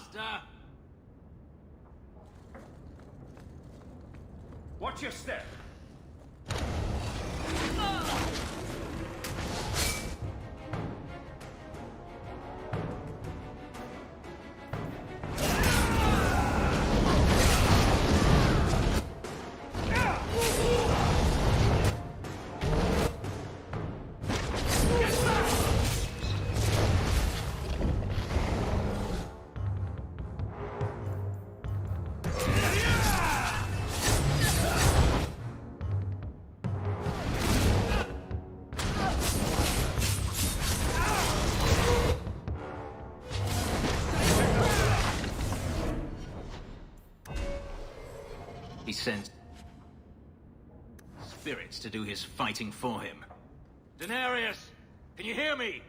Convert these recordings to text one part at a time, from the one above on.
master. Watch your step. He sends spirits to do his fighting for him. Daenerys, can you hear me?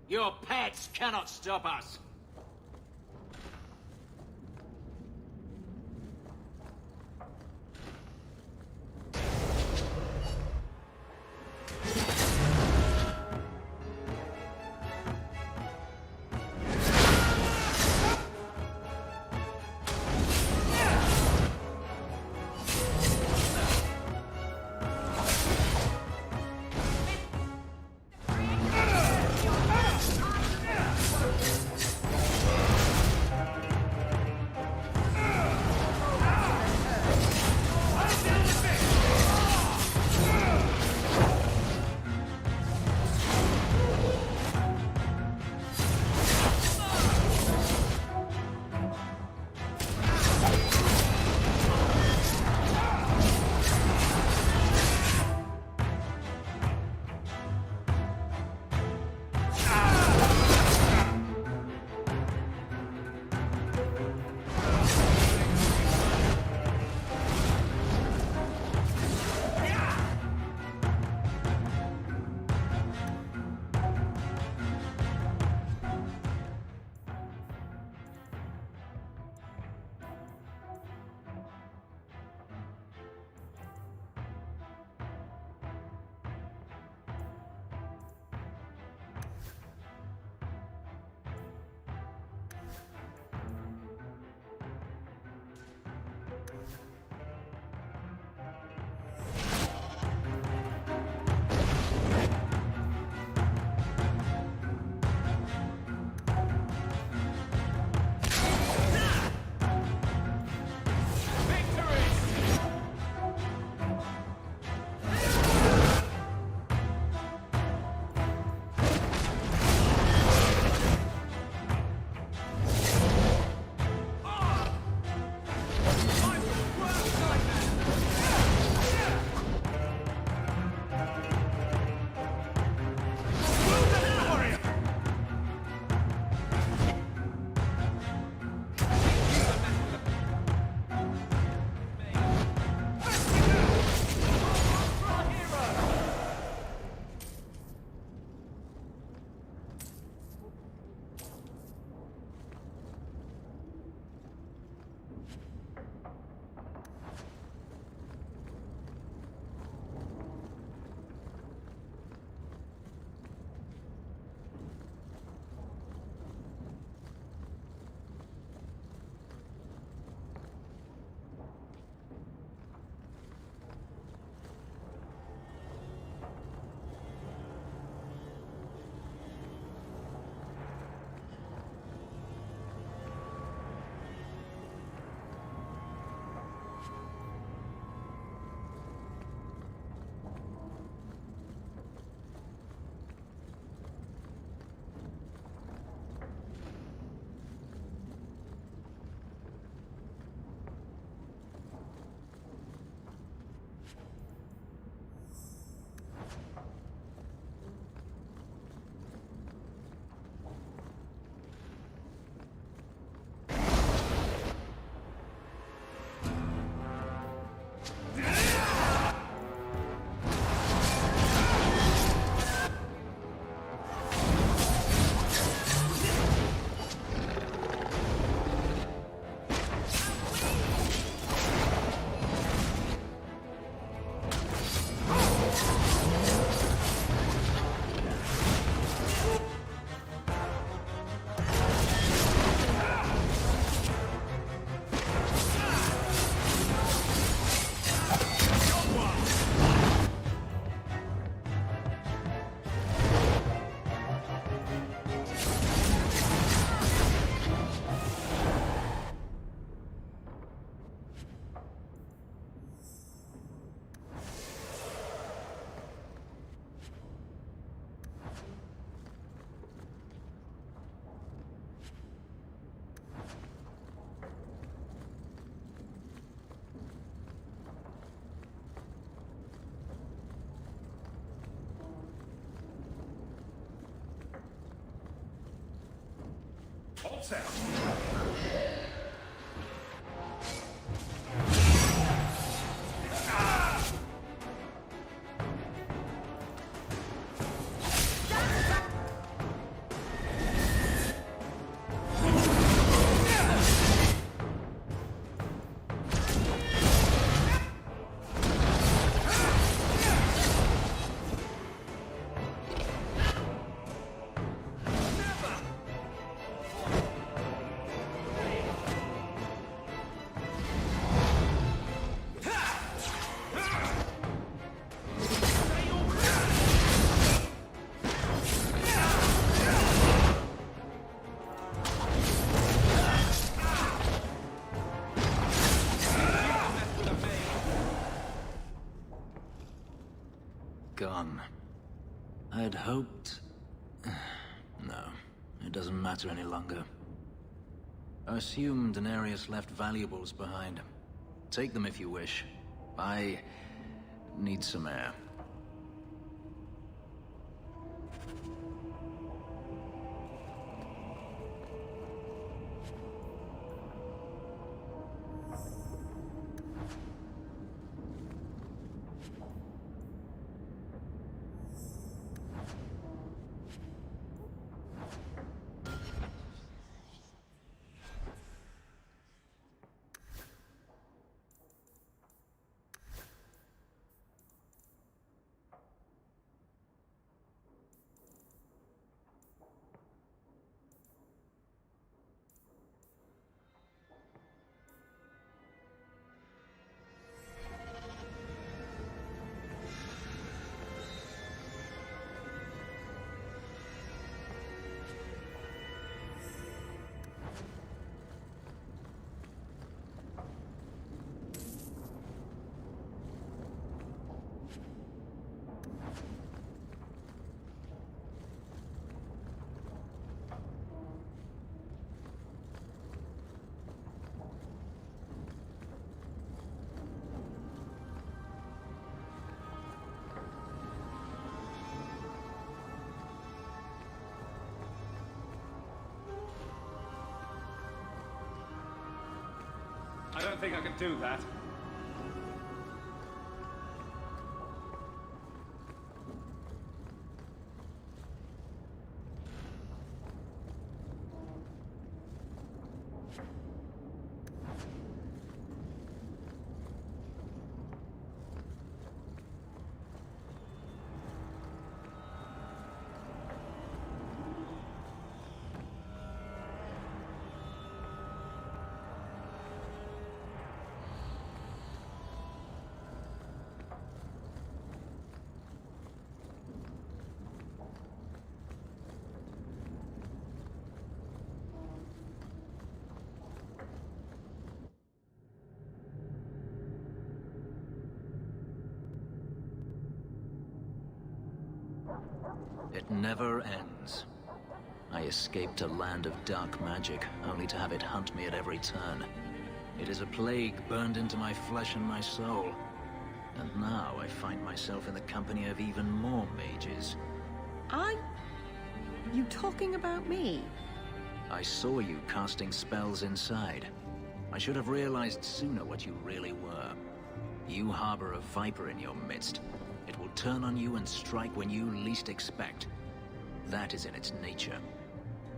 Your pets cannot stop us. out. Gone. I'd hoped... No, it doesn't matter any longer. I assume Denarius left valuables behind. Take them if you wish. I need some air. I don't think I can do that. It never ends. I escaped a land of dark magic, only to have it hunt me at every turn. It is a plague burned into my flesh and my soul. And now I find myself in the company of even more mages. You talking about me? I saw you casting spells inside. I should have realized sooner what you really were. You harbor a viper in your midst. It will turn on you and strike when you least expect. That is in its nature.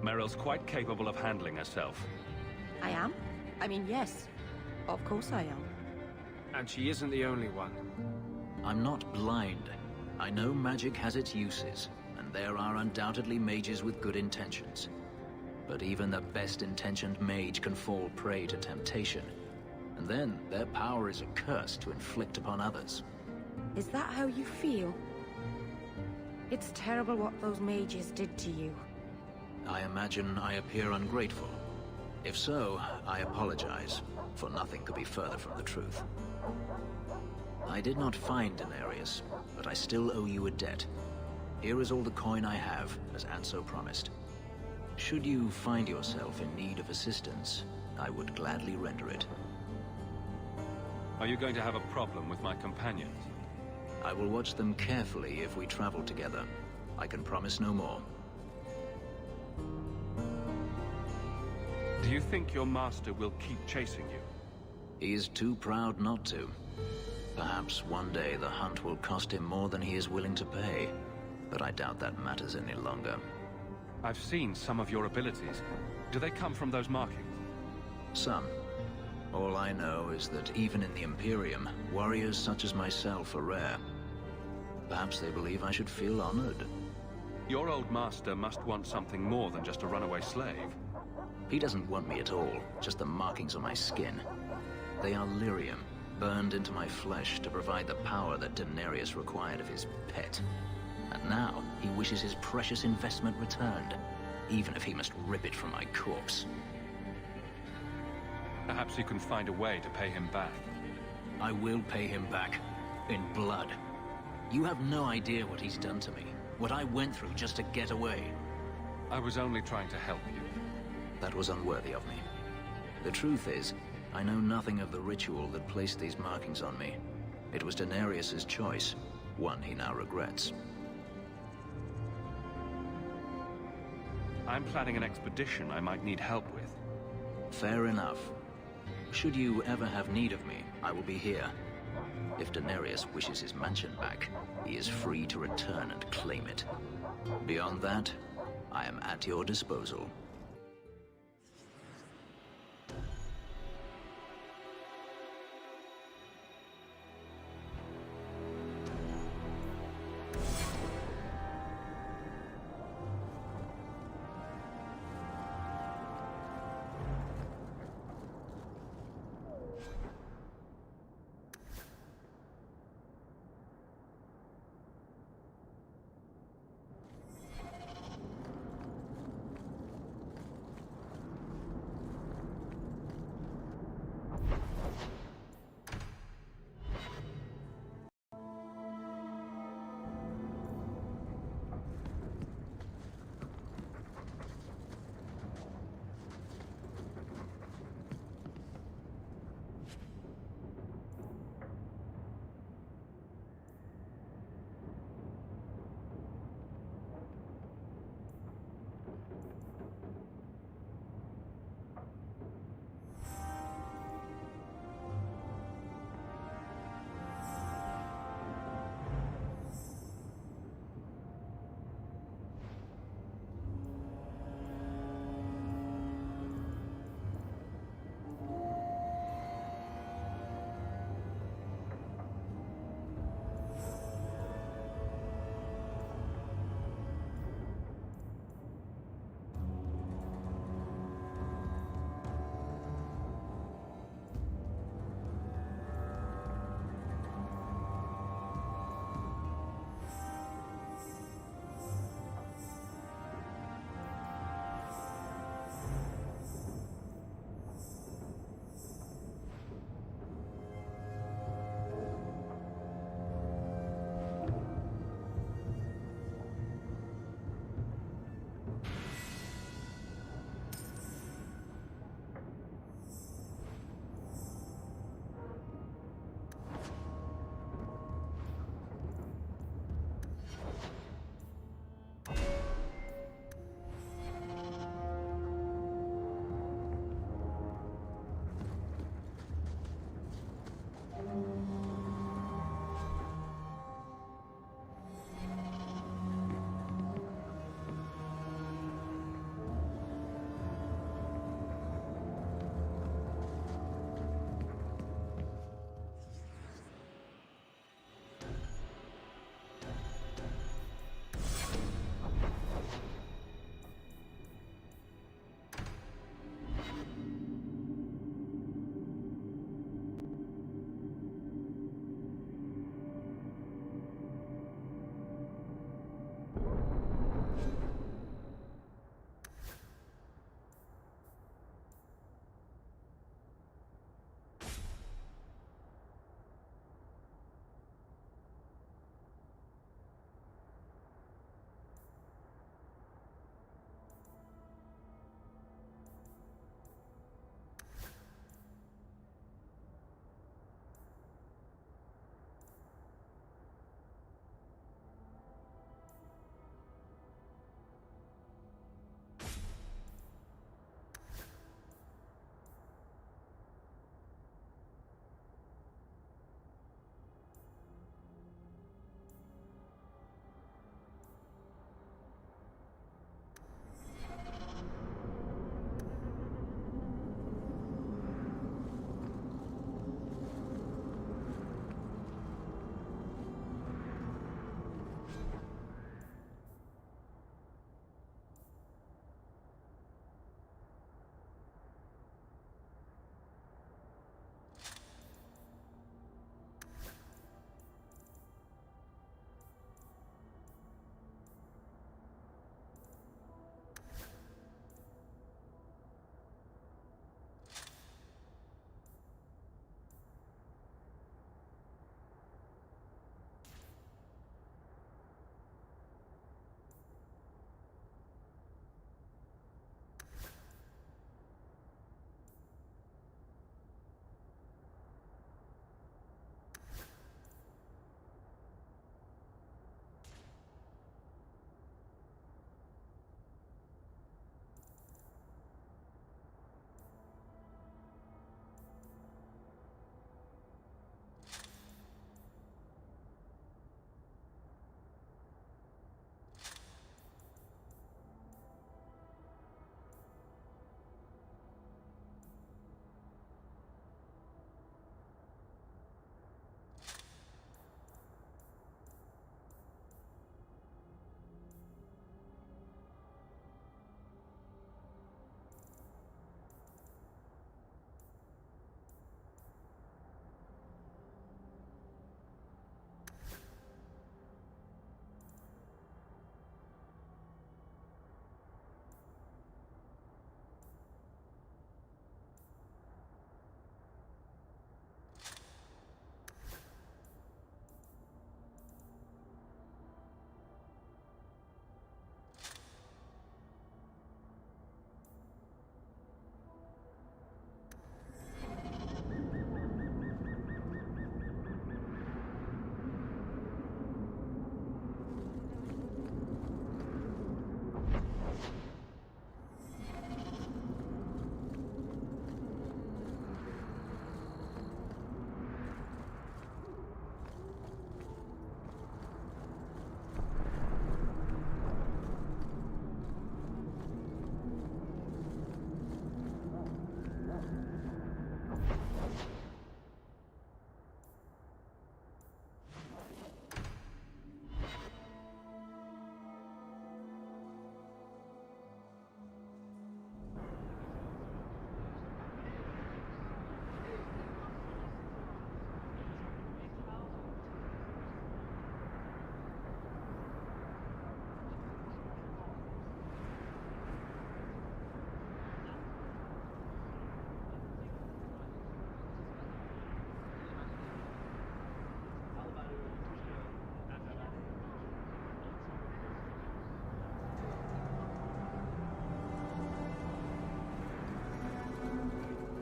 Meryl's quite capable of handling herself. I am? I mean, yes. Of course I am. And she isn't the only one. I'm not blind. I know magic has its uses, and there are undoubtedly mages with good intentions. But even the best-intentioned mage can fall prey to temptation. And then their power is a curse to inflict upon others. Is that how you feel? It's terrible what those mages did to you. I imagine I appear ungrateful. If so, I apologize, for nothing could be further from the truth. I did not find Denarius, but I still owe you a debt. Here is all the coin I have, as Anso promised. Should you find yourself in need of assistance, I would gladly render it. Are you going to have a problem with my companions? I will watch them carefully if we travel together. I can promise no more. you think your master will keep chasing you? He is too proud not to. Perhaps one day the hunt will cost him more than he is willing to pay, but I doubt that matters any longer. I've seen some of your abilities. Do they come from those markings? Some. All I know is that even in the Imperium, warriors such as myself are rare. Perhaps they believe I should feel honored. Your old master must want something more than just a runaway slave. He doesn't want me at all, just the markings on my skin. They are lyrium, burned into my flesh to provide the power that Daenerys required of his pet. And now, he wishes his precious investment returned, even if he must rip it from my corpse. Perhaps you can find a way to pay him back. I will pay him back. In blood. You have no idea what he's done to me. What I went through just to get away. I was only trying to help you. That was unworthy of me. The truth is, I know nothing of the ritual that placed these markings on me. It was Daenerys' choice, one he now regrets. I'm planning an expedition I might need help with. Fair enough. Should you ever have need of me, I will be here. If Daenerys wishes his mansion back, he is free to return and claim it. Beyond that, I am at your disposal.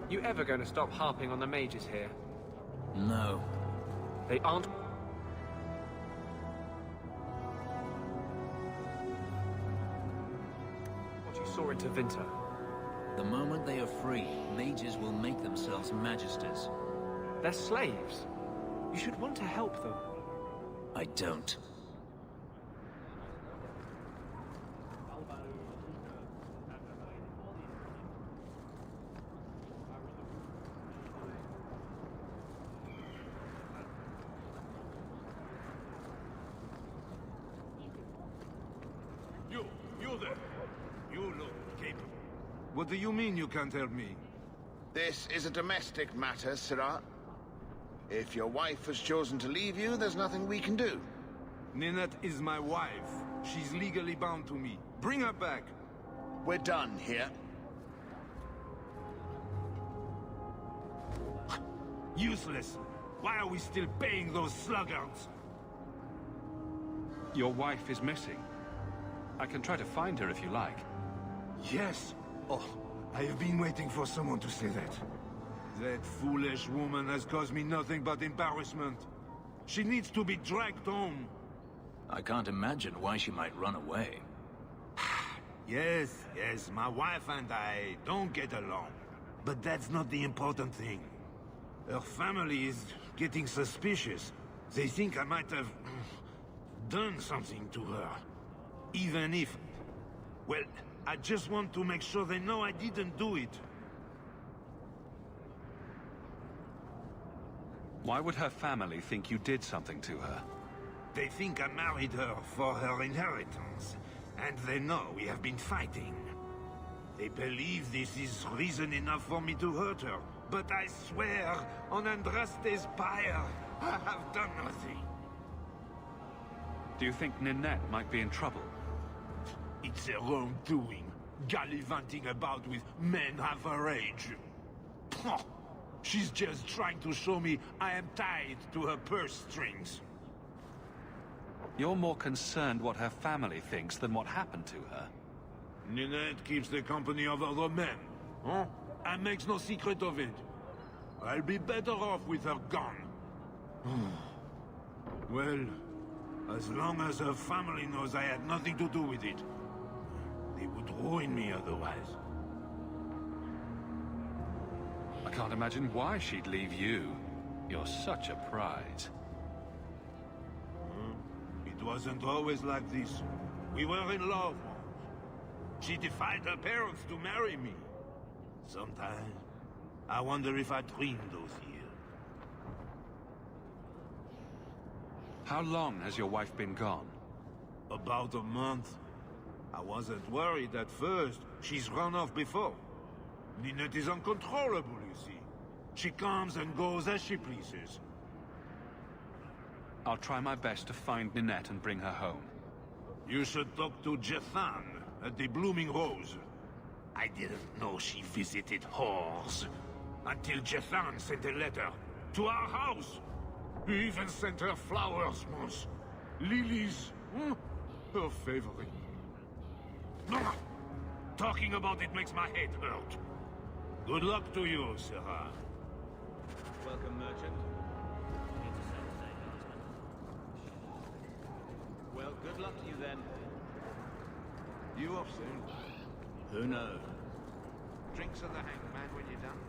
You ever going to stop harping on the mages here? No. They aren't... What you saw into Winter. The moment they are free, mages will make themselves magisters. They're slaves. You should want to help them. I don't. You there. You look capable. What do you mean you can't help me? This is a domestic matter, Sirrah. If your wife has chosen to leave you, there's nothing we can do. Ninette is my wife. She's legally bound to me. Bring her back. We're done here. Useless. Why are we still paying those sluggards? Your wife is missing. I can try to find her if you like. Yes. Oh, I have been waiting for someone to say that. That foolish woman has caused me nothing but embarrassment. She needs to be dragged home. I can't imagine why she might run away. Yes, my wife and I don't get along. But that's not the important thing. Her family is getting suspicious. They think I might have done something to her. Even if... Well, I just want to make sure they know I didn't do it. Why would her family think you did something to her? They think I married her for her inheritance. And they know we have been fighting. They believe this is reason enough for me to hurt her. But I swear, on Andraste's pyre, I have done nothing. Do you think Ninette might be in trouble? It's her own doing, gallivanting about with men half her age. Pah! She's just trying to show me I am tied to her purse strings. You're more concerned what her family thinks than what happened to her. Ninette keeps the company of other men, huh? And makes no secret of it. I'll be better off with her gone. Well, as long as her family knows I had nothing to do with it, they would ruin me otherwise. I can't imagine why she'd leave you. You're such a prize. It wasn't always like this. We were in love once. She defied her parents to marry me. Sometimes, I wonder if I dreamed those years. How long has your wife been gone? About a month. I wasn't worried at first. She's run off before. Ninette is uncontrollable, you see. She comes and goes as she pleases. I'll try my best to find Ninette and bring her home. You should talk to Jethan at the Blooming Rose. I didn't know she visited whores. Until Jethan sent a letter to our house. He even sent her flowers once. Lilies. Her favorite. Talking about it makes my head hurt. Good luck to you, Sarah. Welcome, merchant. Well, good luck to you then. You off soon? Who knows? Drinks of the hangman when you're done.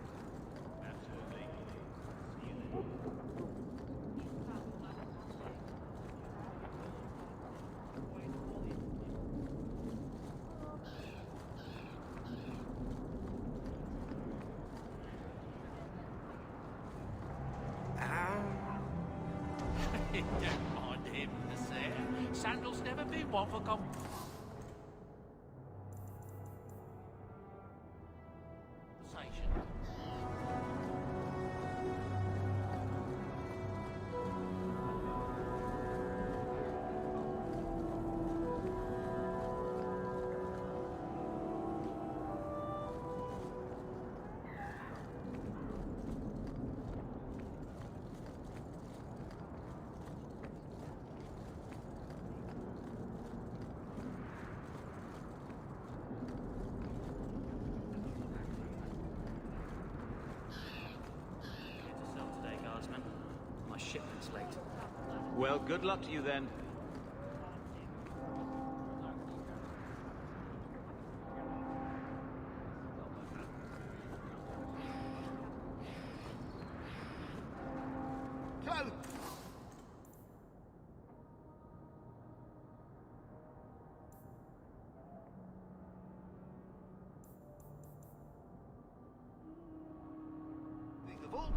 Absolutely. Don't mind him, sir. Sandal's never been one for conversation. Well, good luck to you then. Close! Of all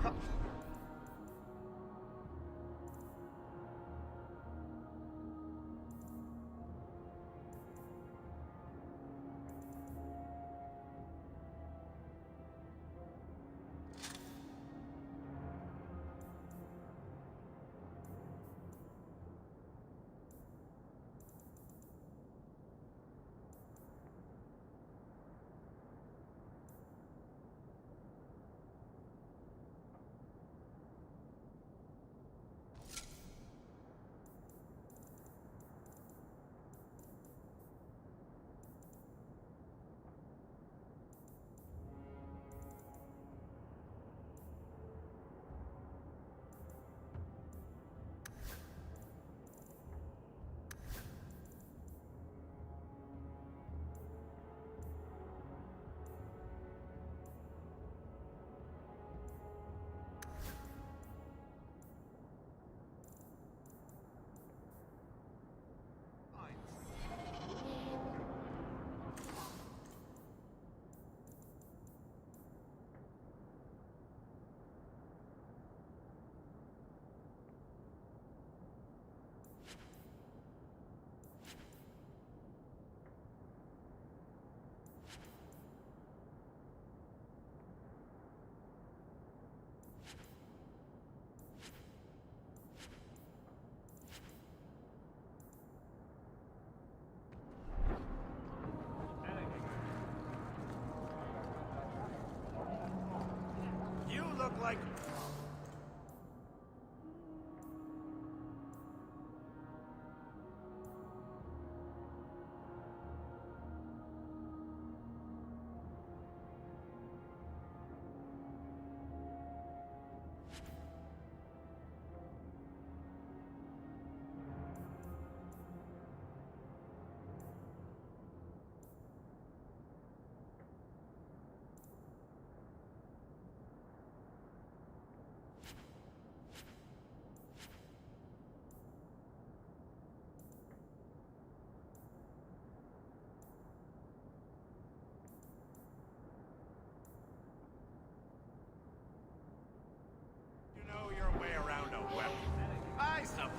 you look like... You know your way around a weapon. Buy something.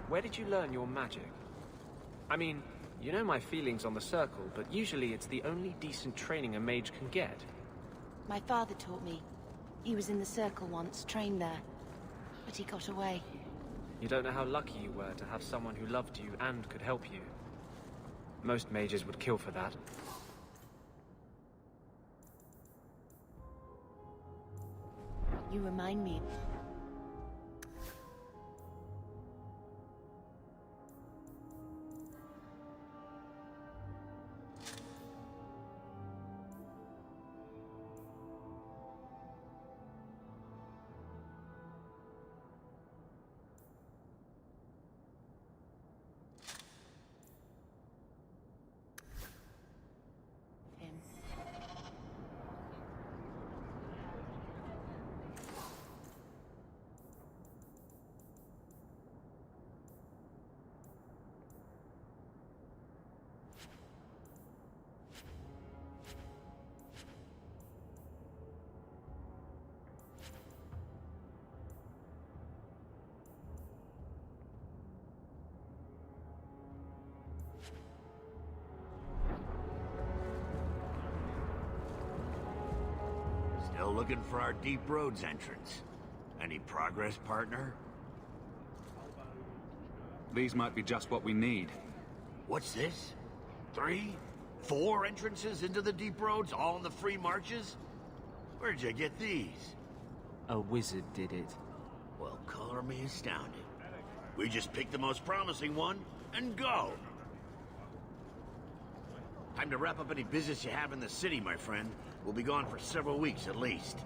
Where did you learn your magic? I mean, you know my feelings on the Circle, but usually it's the only decent training a mage can get. My father taught me. He was in the Circle once, trained there. But he got away. You don't know how lucky you were to have someone who loved you and could help you. Most mages would kill for that. You remind me. Still looking for our Deep Roads entrance. Any progress, partner? These might be just what we need. What's this? 3? 4 entrances into the Deep Roads, all in the free marches? Where'd you get these? A wizard did it. Well, color me astounded. We just pick the most promising one and go. Time to wrap up any business you have in the city, my friend. We'll be gone for several weeks at least.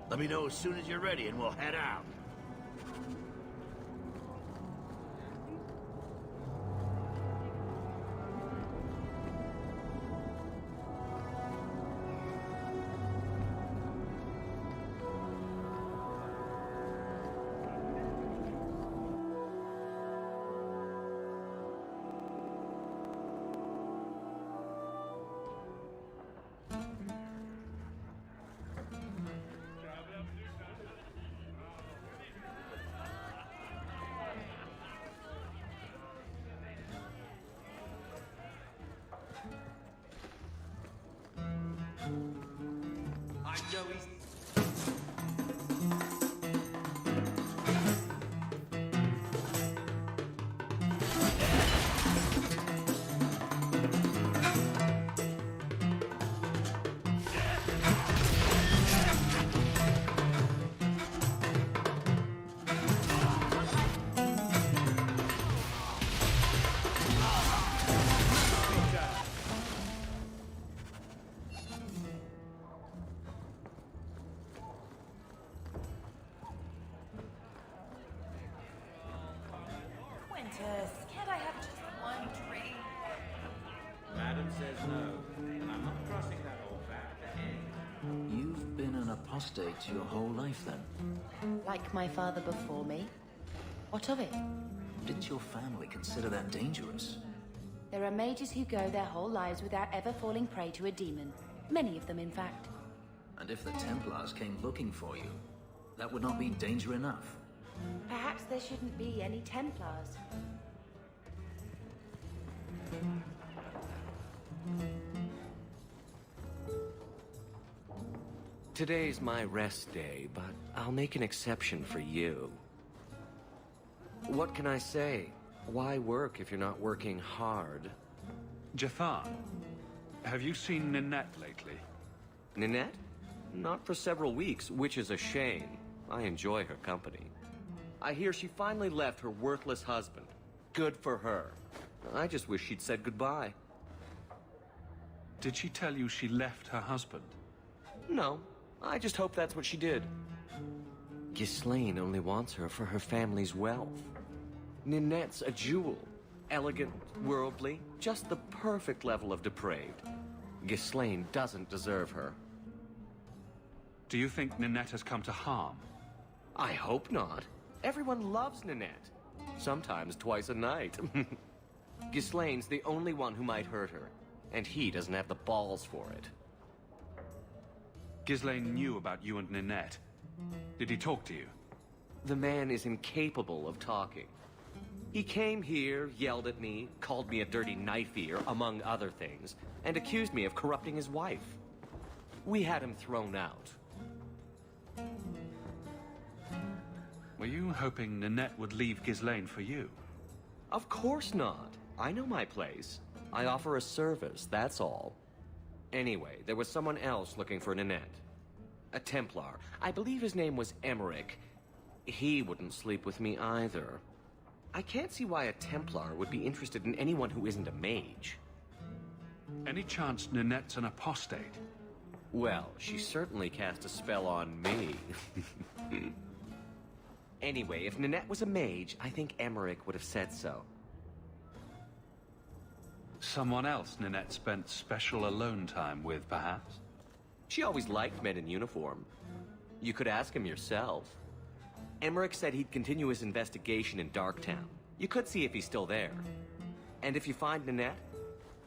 Let me know as soon as you're ready and we'll head out. Can't I have just one drink? Madam says no, and I'm not crossing that old fact ahead. You've been an apostate your whole life, then? Like my father before me. What of it? Didn't your family consider that dangerous? There are mages who go their whole lives without ever falling prey to a demon. Many of them, in fact. And if the Templars came looking for you, that would not be danger enough. Perhaps there shouldn't be any Templars. Today's my rest day, but I'll make an exception for you. What can I say? Why work if you're not working hard? Jafar, have you seen Ninette lately? Ninette? Not for several weeks, which is a shame. I enjoy her company. I hear she finally left her worthless husband. Good for her. I just wish she'd said goodbye. Did she tell you she left her husband? No, I just hope that's what she did. Ghislaine only wants her for her family's wealth. Ninette's a jewel. Elegant, worldly, just the perfect level of depraved. Ghislaine doesn't deserve her. Do you think Ninette has come to harm? I hope not. Everyone loves Ninette. Sometimes twice a night. Ghislaine's the only one who might hurt her, and he doesn't have the balls for it. Ghislaine knew about you and Ninette. Did he talk to you? The man is incapable of talking. He came here, yelled at me, called me a dirty knife-ear, among other things, and accused me of corrupting his wife. We had him thrown out. Were you hoping Ninette would leave Ghislaine for you? Of course not. I know my place. I offer a service, that's all. Anyway, there was someone else looking for Ninette. A Templar. I believe his name was Emmerich. He wouldn't sleep with me either. I can't see why a Templar would be interested in anyone who isn't a mage. Any chance Ninette's an apostate? Well, she certainly cast a spell on me. Anyway, if Ninette was a mage, I think Emmerich would have said so. Someone else Ninette spent special alone time with, perhaps? She always liked men in uniform. You could ask him yourself. Emmerich said he'd continue his investigation in Darktown. You could see if he's still there. And if you find Ninette,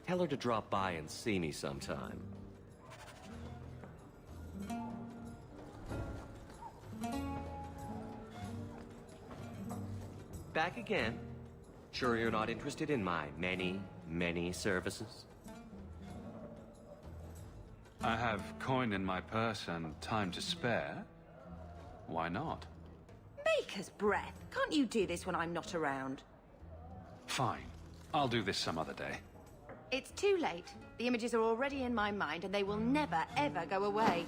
tell her to drop by and see me sometime. Back again. Sure you're not interested in my many, many services? I have coin in my purse and time to spare. Why not? Baker's breath. Can't you do this when I'm not around? Fine. I'll do this some other day. It's too late. The images are already in my mind, and they will never, ever go away.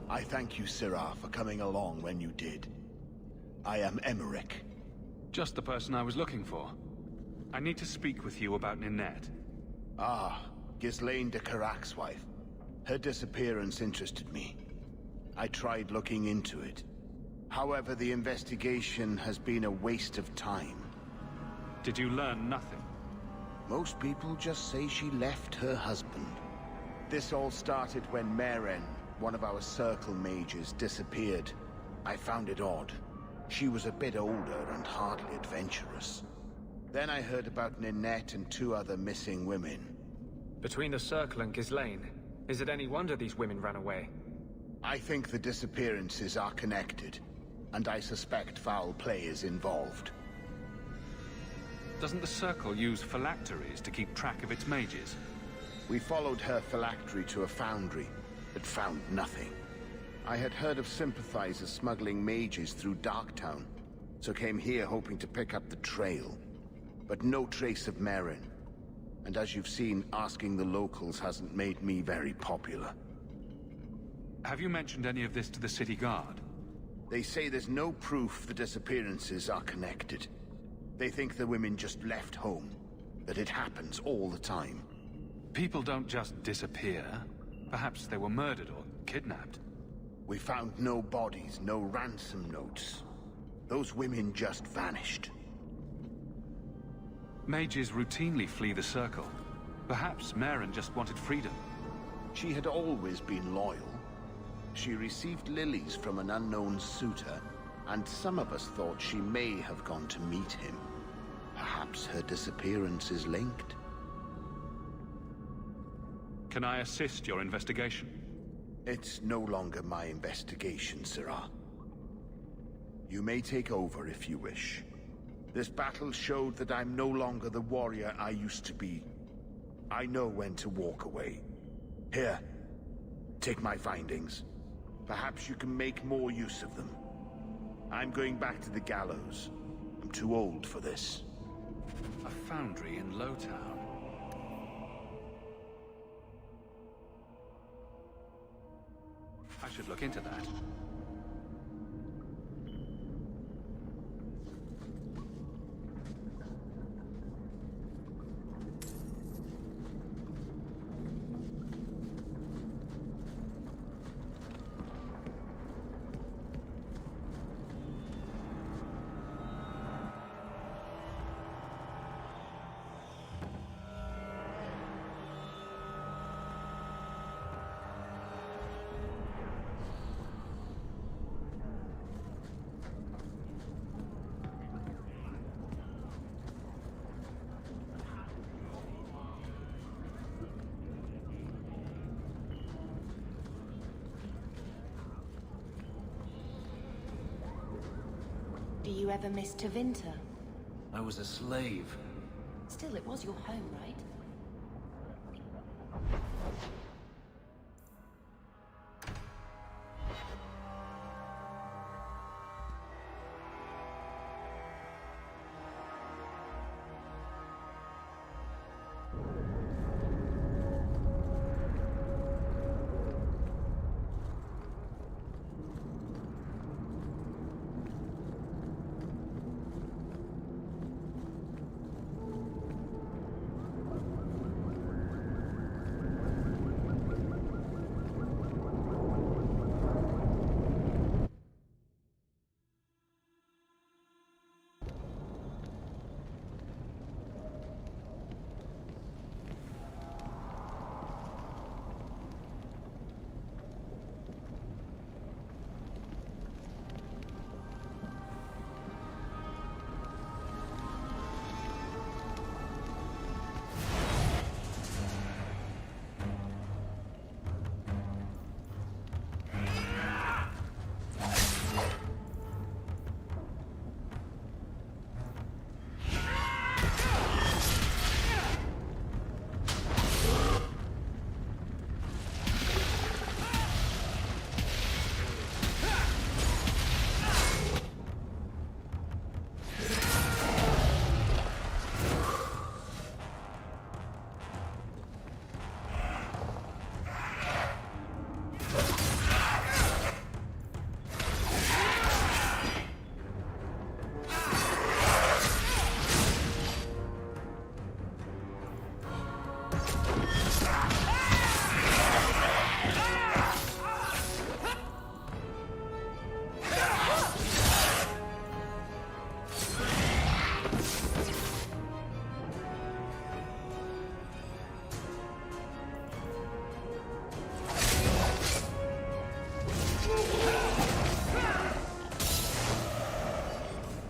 I thank you, Sirrah, for coming along when you did. I am Emmerich. Just the person I was looking for. I need to speak with you about Ninette. Ah, Ghislaine de Carac's wife. Her disappearance interested me. I tried looking into it. However, the investigation has been a waste of time. Did you learn nothing? Most people just say she left her husband. This all started when Maren, one of our Circle mages, disappeared. I found it odd. She was a bit older and hardly adventurous. Then I heard about Ninette and 2 other missing women. Between the Circle and Ghislaine, is it any wonder these women ran away? I think the disappearances are connected, and I suspect foul play is involved. Doesn't the Circle use phylacteries to keep track of its mages? We followed her phylactery to a foundry, but found nothing. I had heard of sympathizers smuggling mages through Darktown, so came here hoping to pick up the trail. But no trace of Maren. And as you've seen, asking the locals hasn't made me very popular. Have you mentioned any of this to the city guard? They say there's no proof the disappearances are connected. They think the women just left home, that it happens all the time. People don't just disappear. Perhaps they were murdered or kidnapped. We found no bodies, no ransom notes. Those women just vanished. Mages routinely flee the Circle. Perhaps Maren just wanted freedom. She had always been loyal. She received lilies from an unknown suitor, and some of us thought she may have gone to meet him. Perhaps her disappearance is linked. Can I assist your investigation? It's no longer my investigation, Sirrah. You may take over if you wish. This battle showed that I'm no longer the warrior I used to be. I know when to walk away. Here, take my findings. Perhaps you can make more use of them. I'm going back to the gallows. I'm too old for this. A foundry in Lowtown. I should look into that. Do you ever miss Tevinter? I was a slave. Still, it was your home, right?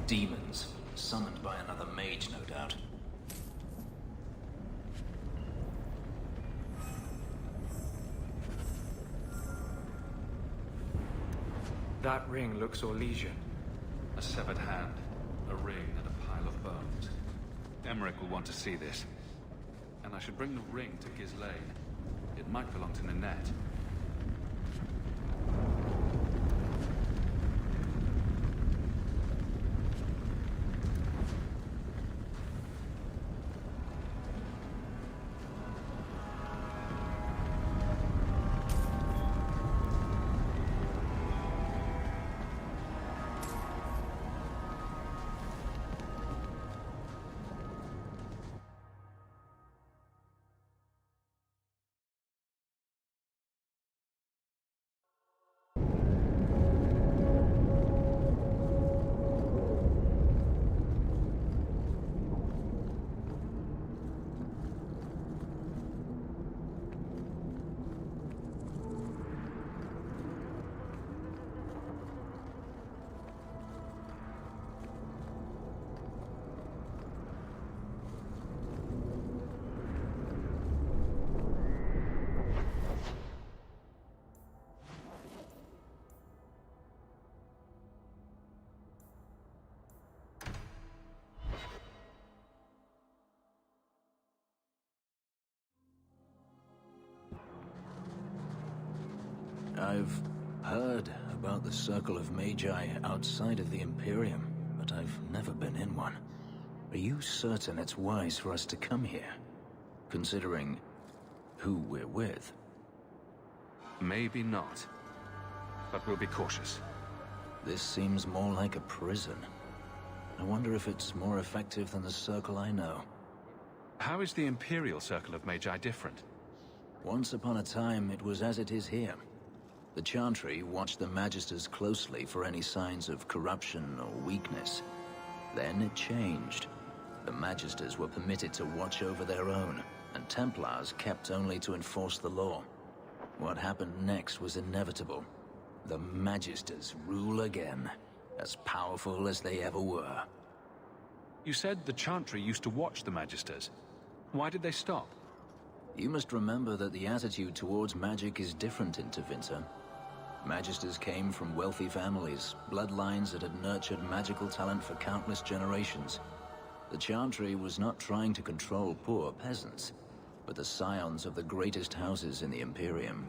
Demons, summoned by another mage, no doubt. That ring looks Orlesian. A severed hand, a ring, and a pile of bones. Emmerich will want to see this. And I should bring the ring to Ghislaine. It might belong to Ninette. I've heard about the Circle of Magi outside of the Imperium, but I've never been in one. Are you certain it's wise for us to come here? Considering who we're with? Maybe not. But we'll be cautious. This seems more like a prison. I wonder if it's more effective than the Circle I know. How is the Imperial Circle of Magi different? Once upon a time, it was as it is here. The Chantry watched the Magisters closely for any signs of corruption or weakness. Then it changed. The Magisters were permitted to watch over their own, and Templars kept only to enforce the law. What happened next was inevitable. The Magisters rule again, as powerful as they ever were. You said the Chantry used to watch the Magisters. Why did they stop? You must remember that the attitude towards magic is different in Tevinter. Magisters came from wealthy families, bloodlines that had nurtured magical talent for countless generations. The Chantry was not trying to control poor peasants, but the scions of the greatest houses in the Imperium.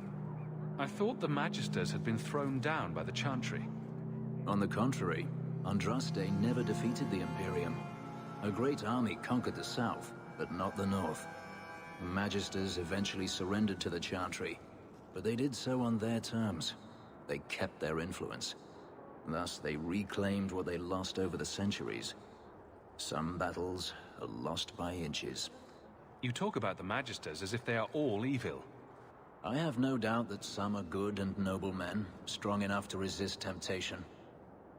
I thought the Magisters had been thrown down by the Chantry. On the contrary, Andraste never defeated the Imperium. A great army conquered the south, but not the north. The Magisters eventually surrendered to the Chantry, but they did so on their terms. They kept their influence. Thus, they reclaimed what they lost over the centuries. Some battles are lost by inches. You talk about the Magisters as if they are all evil. I have no doubt that some are good and noble men, strong enough to resist temptation.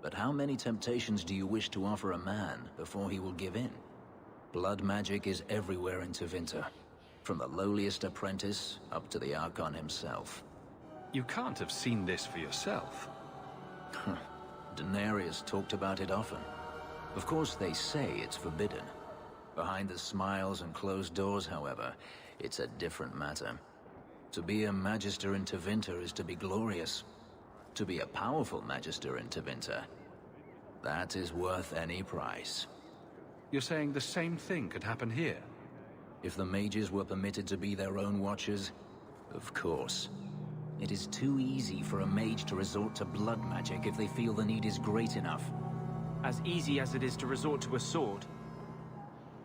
But how many temptations do you wish to offer a man before he will give in? Blood magic is everywhere in Tevinter, from the lowliest apprentice up to the Archon himself. You can't have seen this for yourself. Daenerys talked about it often. Of course, they say it's forbidden. Behind the smiles and closed doors, however, it's a different matter. To be a Magister in Tevinter is to be glorious. To be a powerful Magister in Tevinter, that is worth any price. You're saying the same thing could happen here? If the mages were permitted to be their own watchers, of course. It is too easy for a mage to resort to blood magic if they feel the need is great enough. As easy as it is to resort to a sword.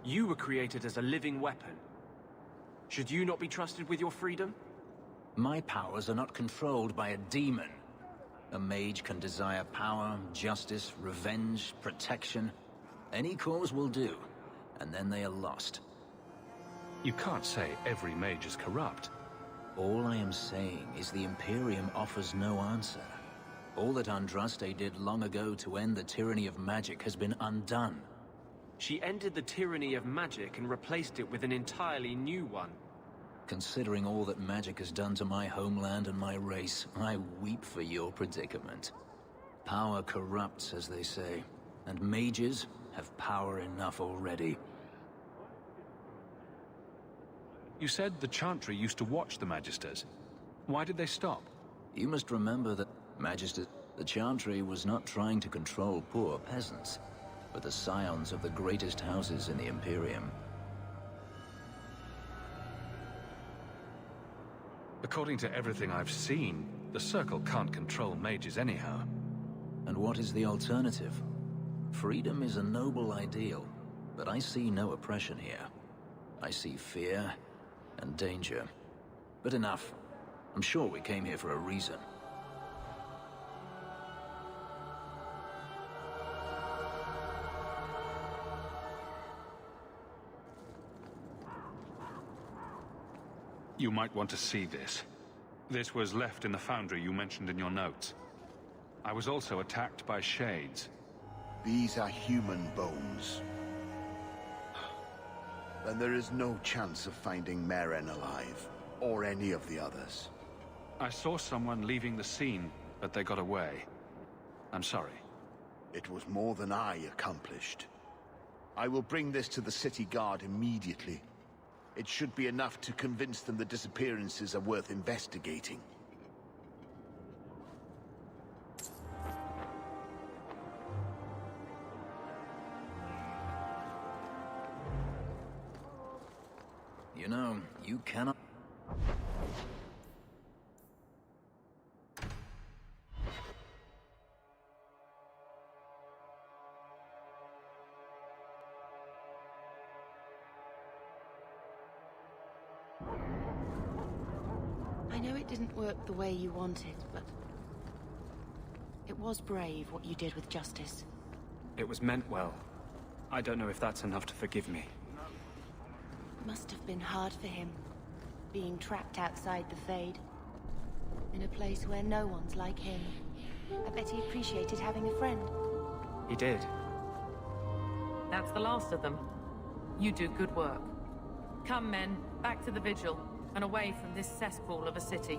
You were created as a living weapon. Should you not be trusted with your freedom? My powers are not controlled by a demon. A mage can desire power, justice, revenge, protection. Any cause will do, and then they are lost. You can't say every mage is corrupt. All I am saying is the Imperium offers no answer. All that Andraste did long ago to end the tyranny of magic has been undone. She ended the tyranny of magic and replaced it with an entirely new one. Considering all that magic has done to my homeland and my race, I weep for your predicament. Power corrupts, as they say, and mages have power enough already. You said the Chantry used to watch the Magisters. Why did they stop? You must remember that the Chantry was not trying to control poor peasants, but the scions of the greatest houses in the Imperium. According to everything I've seen, the Circle can't control mages anyhow. And what is the alternative? Freedom is a noble ideal, but I see no oppression here. I see fear and danger. But enough. I'm sure we came here for a reason. You might want to see this. This was left in the foundry you mentioned in your notes. I was also attacked by shades. These are human bones. Then there is no chance of finding Meren alive, or any of the others. I saw someone leaving the scene, but they got away. I'm sorry. It was more than I accomplished. I will bring this to the city guard immediately. It should be enough to convince them the disappearances are worth investigating. You know, you cannot... know it didn't work the way you wanted, but... it was brave what you did with Justice. It was meant well. I don't know if that's enough to forgive me. It must have been hard for him, being trapped outside the Fade. In a place where no one's like him. I bet he appreciated having a friend. He did. That's the last of them. You do good work. Come, men, back to the Vigil, and away from this cesspool of a city.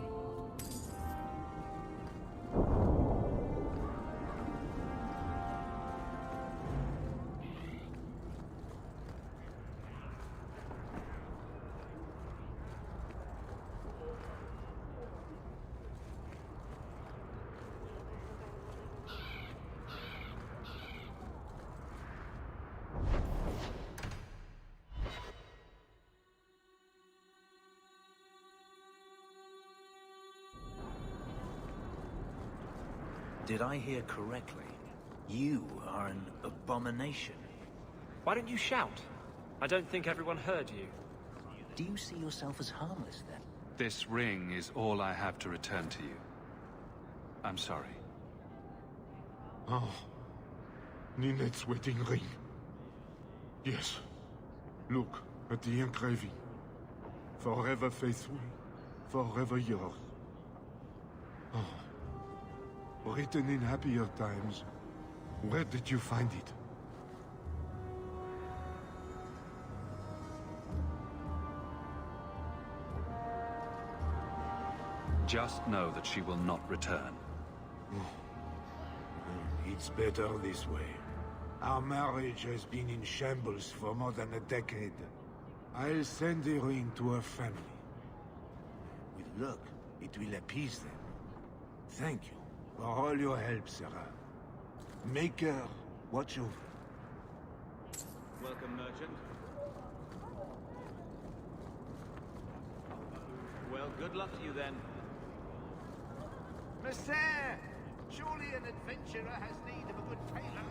Did I hear correctly? You are an abomination. Why don't you shout? I don't think everyone heard you. Do you see yourself as harmless, then? This ring is all I have to return to you. I'm sorry. Oh. Ninette's wedding ring. Yes. Look at the engraving. Forever faithful, forever yours. Oh. Written in happier times. Where did you find it? Just know that she will not return. It's better this way. Our marriage has been in shambles for more than a decade. I'll send the ring to her family. With luck, it will appease them. Thank you for all your help, Sarah. Make her watch over. Welcome, merchant. Well, good luck to you then. Mixail! Surely an adventurer has need of a good tailor.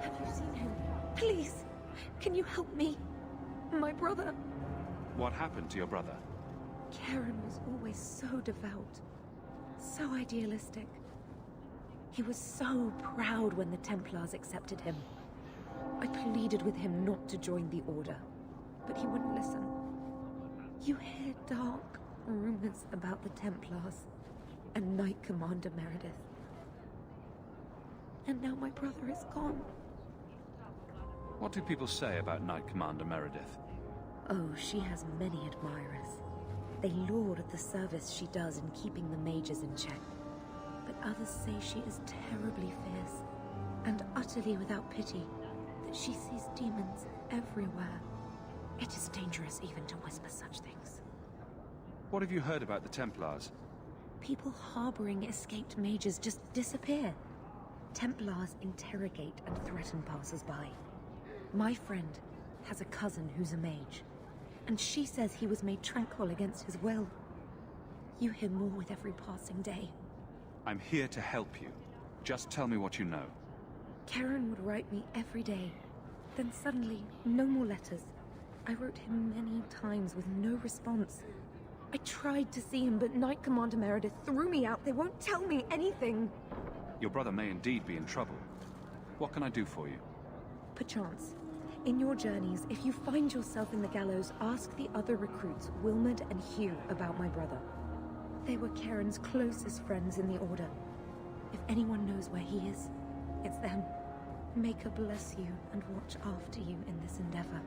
Have you seen him? Please, can you help me? My brother. What happened to your brother? Karen was always so devout, so idealistic. He was so proud when the Templars accepted him. I pleaded with him not to join the Order, but he wouldn't listen. You hear dark rumors about the Templars and Knight Commander Meredith. And now my brother is gone. What do people say about Knight Commander Meredith? Oh, she has many admirers. They laud the service she does in keeping the mages in check. But others say she is terribly fierce and utterly without pity, that she sees demons everywhere. It is dangerous even to whisper such things. What have you heard about the Templars? People harboring escaped mages just disappear. Templars interrogate and threaten passers-by. My friend has a cousin who's a mage, and she says he was made tranquil against his will. You hear more with every passing day. I'm here to help you. Just tell me what you know. Karen would write me every day. Then suddenly, no more letters. I wrote him many times with no response. I tried to see him, but Knight Commander Meredith threw me out. They won't tell me anything. Your brother may indeed be in trouble. What can I do for you? Perchance. In your journeys, if you find yourself in the gallows, ask the other recruits, Wilmerd and Hugh, about my brother. They were Karen's closest friends in the Order. If anyone knows where he is, it's them. May God bless you and watch after you in this endeavor.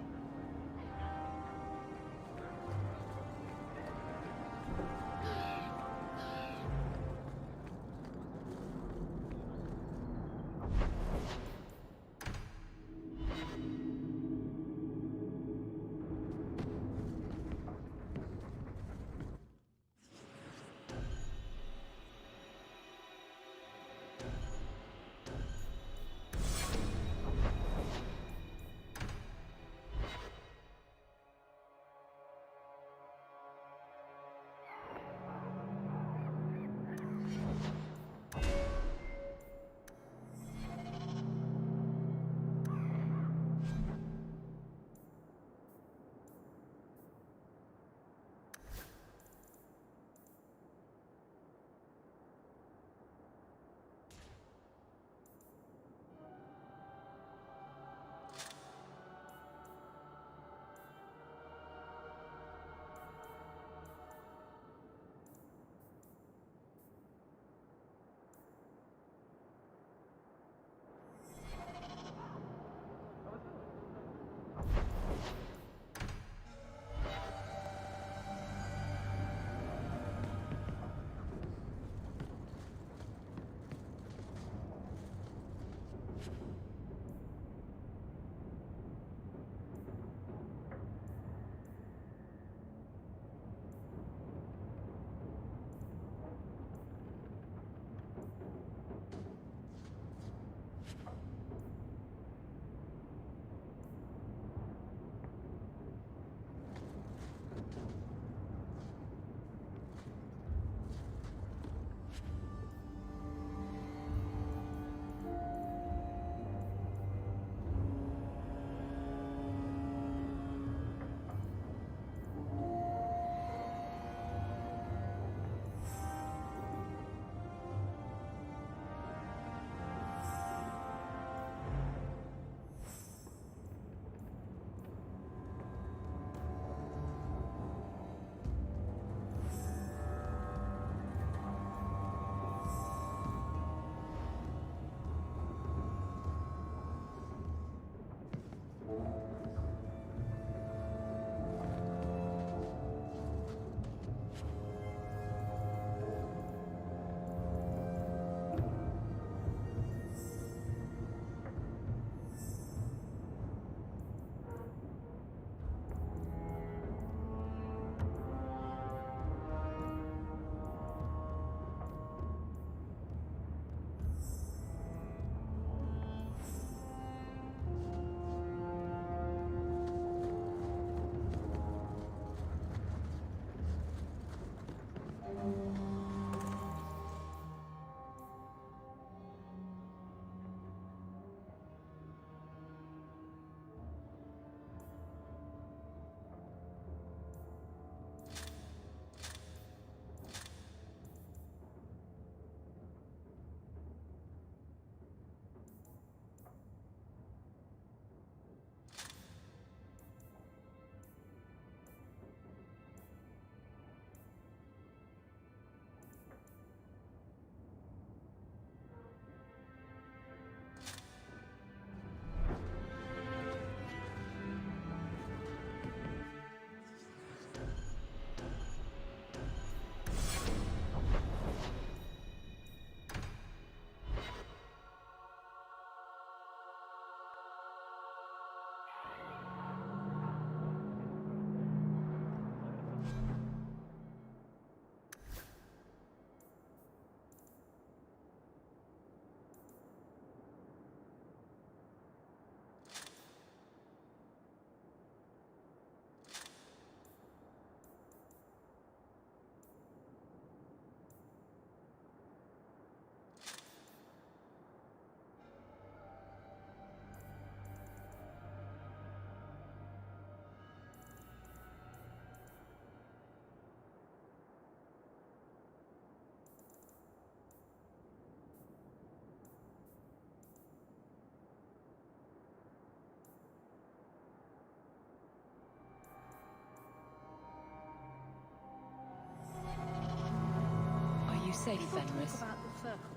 safe, Fenris?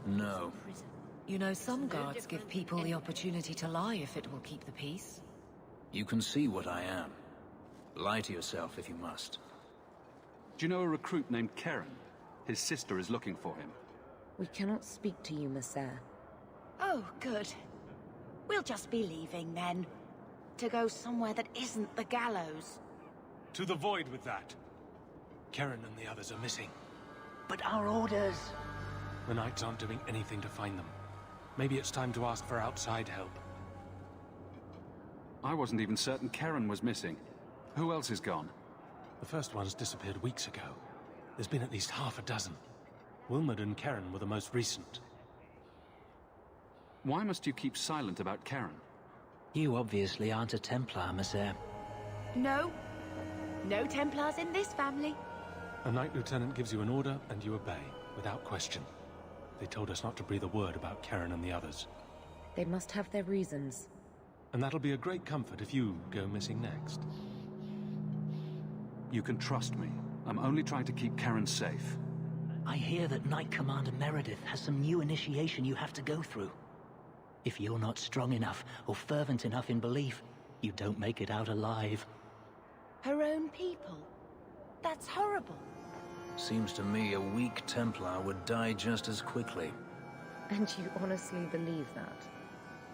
No. You know, some guards give people the opportunity to lie if it will keep the peace. You can see what I am. Lie to yourself if you must. Do you know a recruit named Karen? His sister is looking for him. We cannot speak to you, Mixail. Oh, good. We'll just be leaving then. To go somewhere that isn't the gallows. To the void with that. Karen and the others are missing. But our orders... The Knights aren't doing anything to find them. Maybe it's time to ask for outside help. I wasn't even certain Karen was missing. Who else is gone? The first ones disappeared weeks ago. There's been at least half a dozen. Wilmot and Karen were the most recent. Why must you keep silent about Karen? You obviously aren't a Templar, Mixail. No. No Templars in this family. A Knight Lieutenant gives you an order and you obey, without question. They told us not to breathe a word about Karen and the others. They must have their reasons. And that'll be a great comfort if you go missing next. You can trust me. I'm only trying to keep Karen safe. I hear that Knight Commander Meredith has some new initiation you have to go through. If you're not strong enough or fervent enough in belief, you don't make it out alive. Her own people? That's horrible. Seems to me a weak Templar would die just as quickly. And you honestly believe that?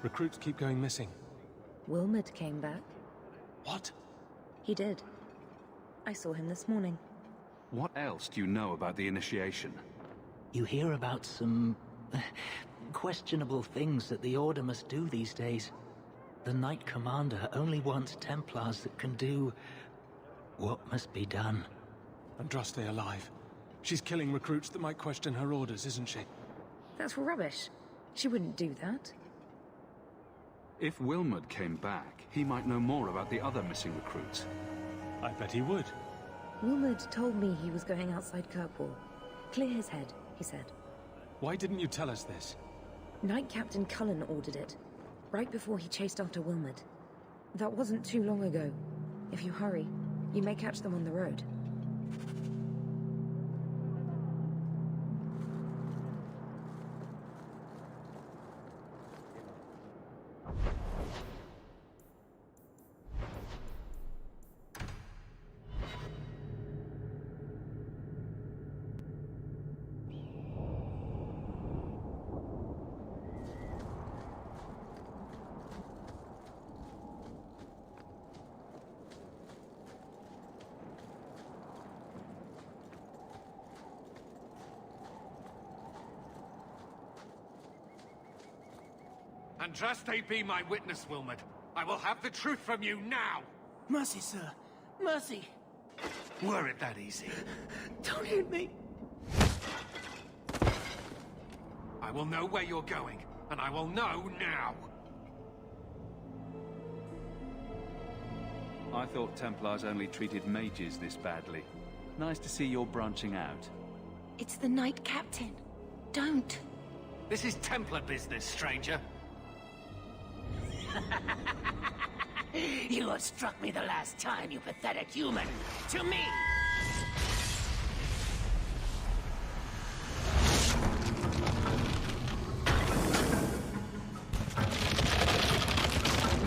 Recruits keep going missing. Wilmot came back. What? He did. I saw him this morning. What else do you know about the initiation? You hear about some... questionable things that the Order must do these days. The Knight Commander only wants Templars that can do... what must be done. Andraste alive. She's killing recruits that might question her orders, isn't she? That's rubbish. She wouldn't do that. If Wilmot came back, he might know more about the other missing recruits. I bet he would. Wilmot told me he was going outside Kirkwall. Clear his head, he said. Why didn't you tell us this? Knight Captain Cullen ordered it, right before he chased after Wilmot. That wasn't too long ago. If you hurry, you may catch them on the road. Andraste be my witness, Wilmot. I will have the truth from you now! Mercy, sir. Mercy. Were it that easy? Don't hit me. I will know where you're going, and I will know now! I thought Templars only treated mages this badly. Nice to see you're branching out. It's the Knight Captain. Don't. This is Templar business, stranger. You have struck me the last time, you pathetic human. To me!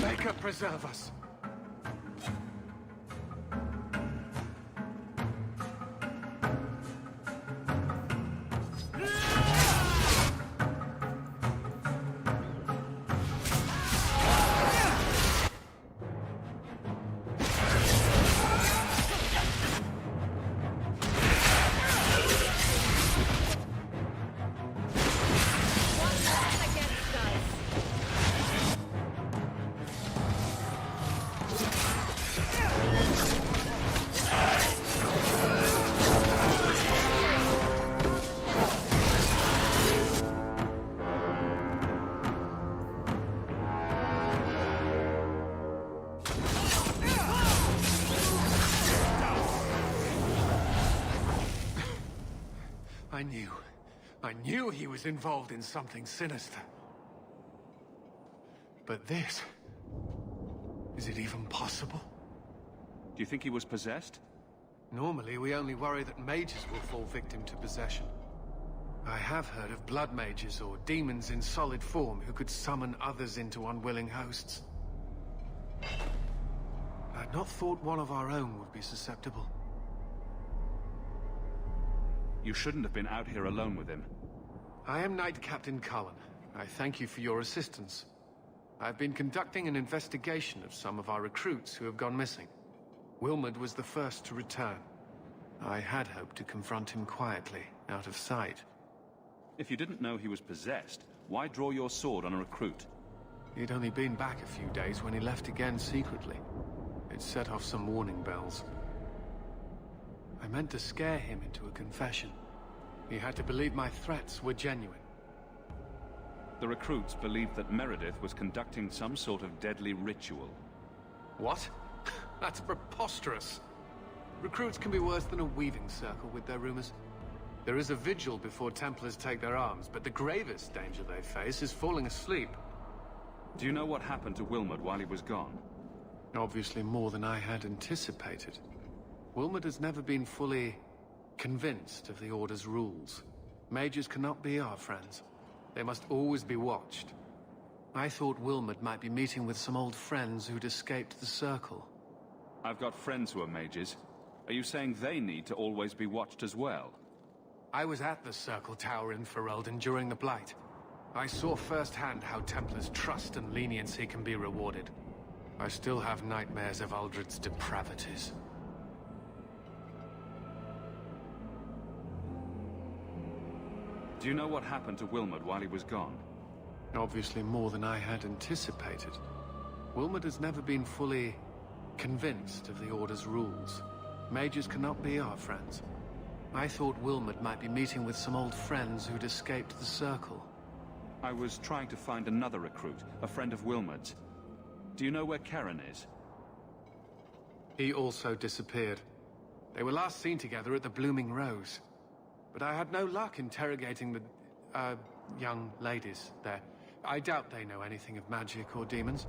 Maker preserve us. I knew he was involved in something sinister. But this... is it even possible? Do you think he was possessed? Normally, we only worry that mages will fall victim to possession. I have heard of blood mages or demons in solid form who could summon others into unwilling hosts. I'd not thought one of our own would be susceptible. You shouldn't have been out here alone with him. I am Knight Captain Cullen. I thank you for your assistance. I've been conducting an investigation of some of our recruits who have gone missing. Wilmot was the first to return. I had hoped to confront him quietly, out of sight. If you didn't know he was possessed, why draw your sword on a recruit? He'd only been back a few days when he left again secretly. It set off some warning bells. I meant to scare him into a confession. He had to believe my threats were genuine. The recruits believed that Meredith was conducting some sort of deadly ritual. What? That's preposterous. Recruits can be worse than a weaving circle with their rumors. There is a vigil before Templars take their arms, but the gravest danger they face is falling asleep. Do you know what happened to Wilmot while he was gone? Obviously more than I had anticipated. Wilmot has never been fully convinced of the Order's rules. Mages cannot be our friends. They must always be watched. I thought Wilmot might be meeting with some old friends who'd escaped the Circle. I've got friends who are mages. Are you saying they need to always be watched as well? I was at the Circle Tower in Ferelden during the Blight. I saw firsthand how Templars' trust and leniency can be rewarded. I still have nightmares of Uldred's depravities. Do you know what happened to Wilmot while he was gone? Obviously more than I had anticipated. Wilmot has never been fully convinced of the Order's rules. Mages cannot be our friends. I thought Wilmot might be meeting with some old friends who'd escaped the Circle. I was trying to find another recruit, a friend of Wilmot's. Do you know where Karen is? He also disappeared. They were last seen together at the Blooming Rose. But I had no luck interrogating the, young ladies there. I doubt they know anything of magic or demons.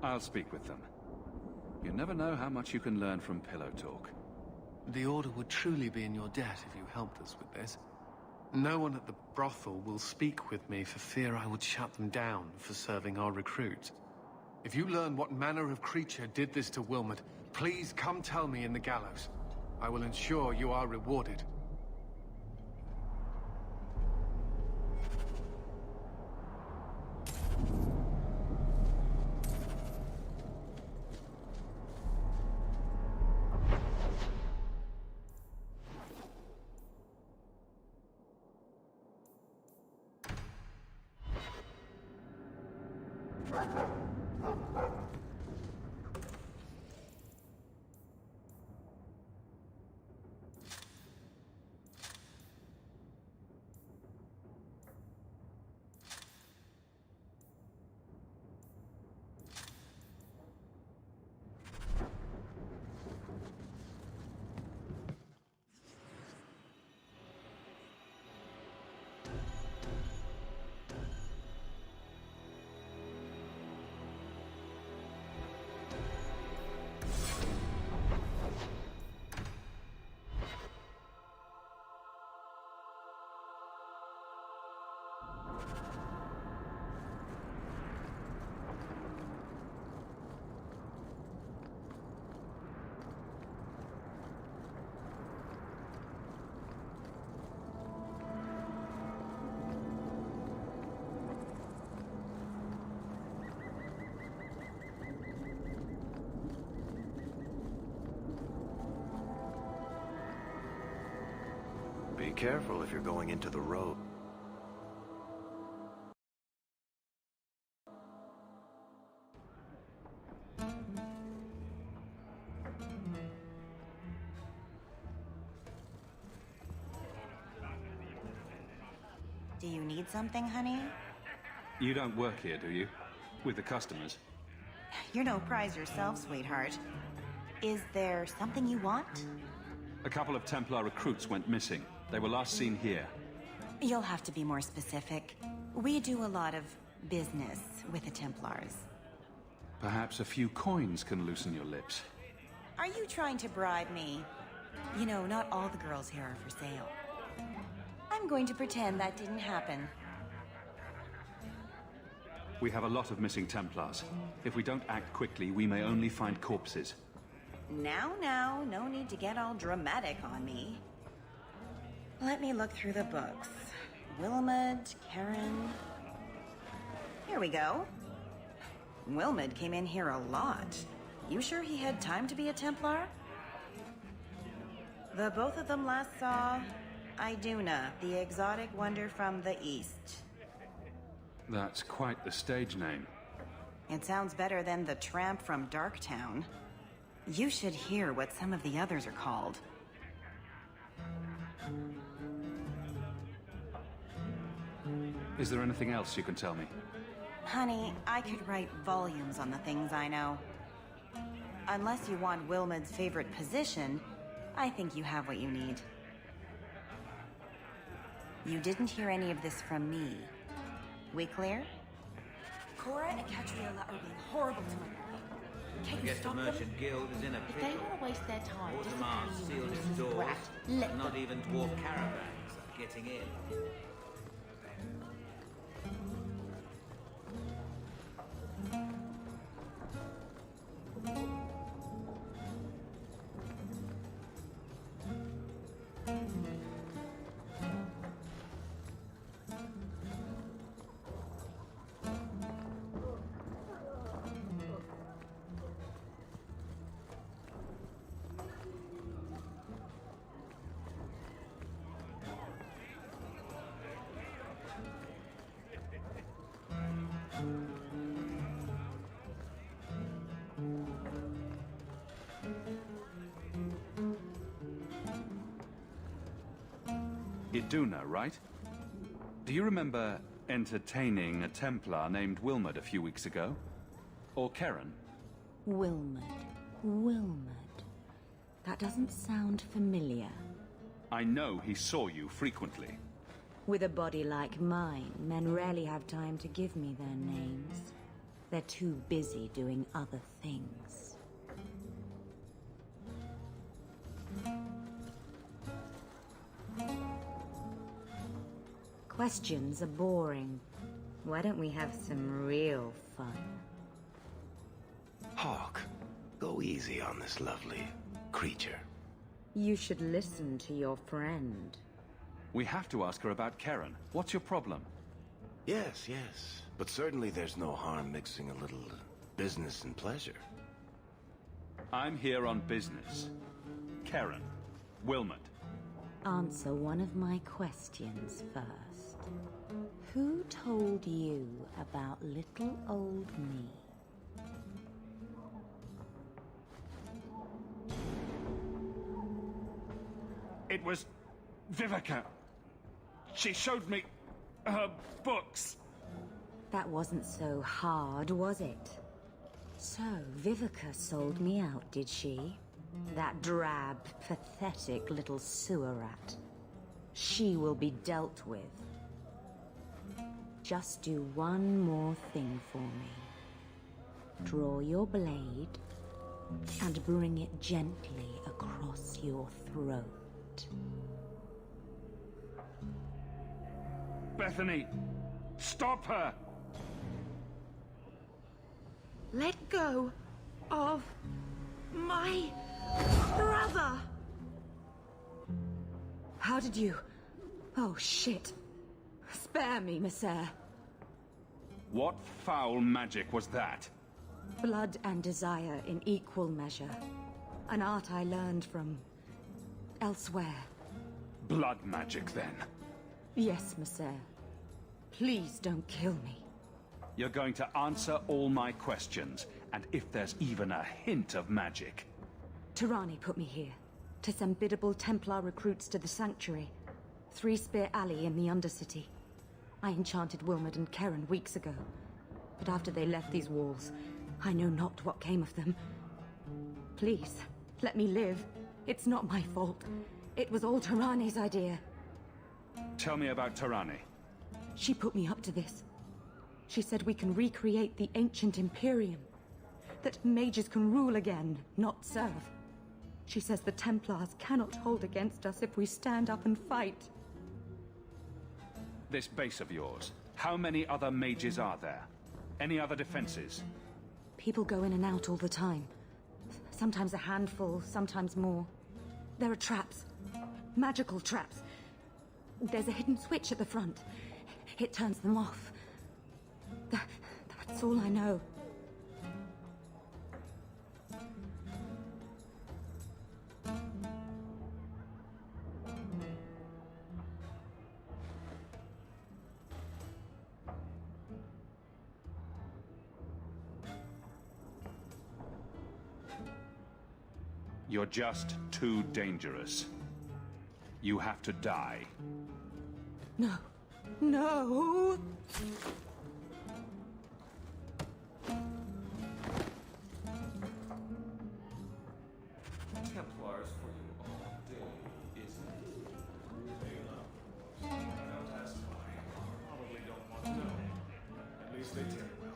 I'll speak with them. You never know how much you can learn from pillow talk. The Order would truly be in your debt if you helped us with this. No one at the brothel will speak with me for fear I would shut them down for serving our recruits. If you learn what manner of creature did this to Wilmot, please come tell me in the gallows. I will ensure you are rewarded. Be careful if you're going into the road. Do you need something, honey? You don't work here, do you? With the customers? You're no prize yourself, sweetheart. Is there something you want? A couple of Templar recruits went missing. They were last seen here. You'll have to be more specific. We do a lot of business with the Templars. Perhaps a few coins can loosen your lips. Are you trying to bribe me? You know, not all the girls here are for sale. I'm I'm going to pretend that didn't happen. We have a lot of missing Templars. If we don't act quickly, we may only find corpses. Now, no need to get all dramatic on me. Let me look through the books. Wilmot, Karen... Here we go. Wilmot came in here a lot. You sure he had time to be a Templar? The both of them last saw Iduna, the exotic wonder from the east. That's quite the stage name. It sounds better than the tramp from Darktown. You should hear what some of the others are called. Is there anything else you can tell me? Honey, I could write volumes on the things I know. Unless you want Wilmot's favorite position, I think you have what you need. You didn't hear any of this from me. We clear? Cora and Catriona are being horrible to my... Can't I you guess the stop them? Merchant Guild is in a If pickle. they want to waste their time, Orzammar disciplining sealed you its doors. brat, let Not them. even dwarf caravans are getting in. Iduna, right? Do you remember entertaining a Templar named Wilmot a few weeks ago? Or Karen? Wilmot. That doesn't sound familiar. I know he saw you frequently. With a body like mine, men rarely have time to give me their names. They're too busy doing other things. Questions are boring. Why don't we have some real fun? Hawk, go easy on this lovely creature. You should listen to your friend. We have to ask her about Karen. What's your problem? Yes. But certainly there's no harm mixing a little business and pleasure. I'm here on business. Karen. Wilmot. Answer one of my questions first. Who told you about little old me? It was Vivica. She showed me her books. That wasn't so hard, was it? So, Vivica sold me out, did she? That drab, pathetic little sewer rat. She will be dealt with. Just do one more thing for me. Draw your blade and bring it gently across your throat. Bethany, stop her! Let go of my brother! How did you... Oh, shit. Spare me, Mixail. What foul magic was that? Blood and desire in equal measure. An art I learned from... elsewhere. Blood magic, then? Yes, Mixail. Please don't kill me. You're going to answer all my questions, and if there's even a hint of magic... Tirani put me here, to send biddable Templar recruits to the Sanctuary. 3 Spear Alley in the Undercity. I enchanted Wilmot and Karen weeks ago. But after they left these walls, I know not what came of them. Please, let me live. It's not my fault. It was all Tirani's idea. Tell me about Tirani. She put me up to this. She said we can recreate the ancient Imperium. That mages can rule again, not serve. She says the Templars cannot hold against us if we stand up and fight. This base of yours, how many other mages are there? Any other defenses? People go in and out all the time. Sometimes a handful, sometimes more. There are traps. Magical traps. There's a hidden switch at the front. It turns them off. That's all I know. You're just too dangerous. You have to die. No. No! Templars for you all day, isn't it? Don't ask why. Probably don't want to know. At least they tell well.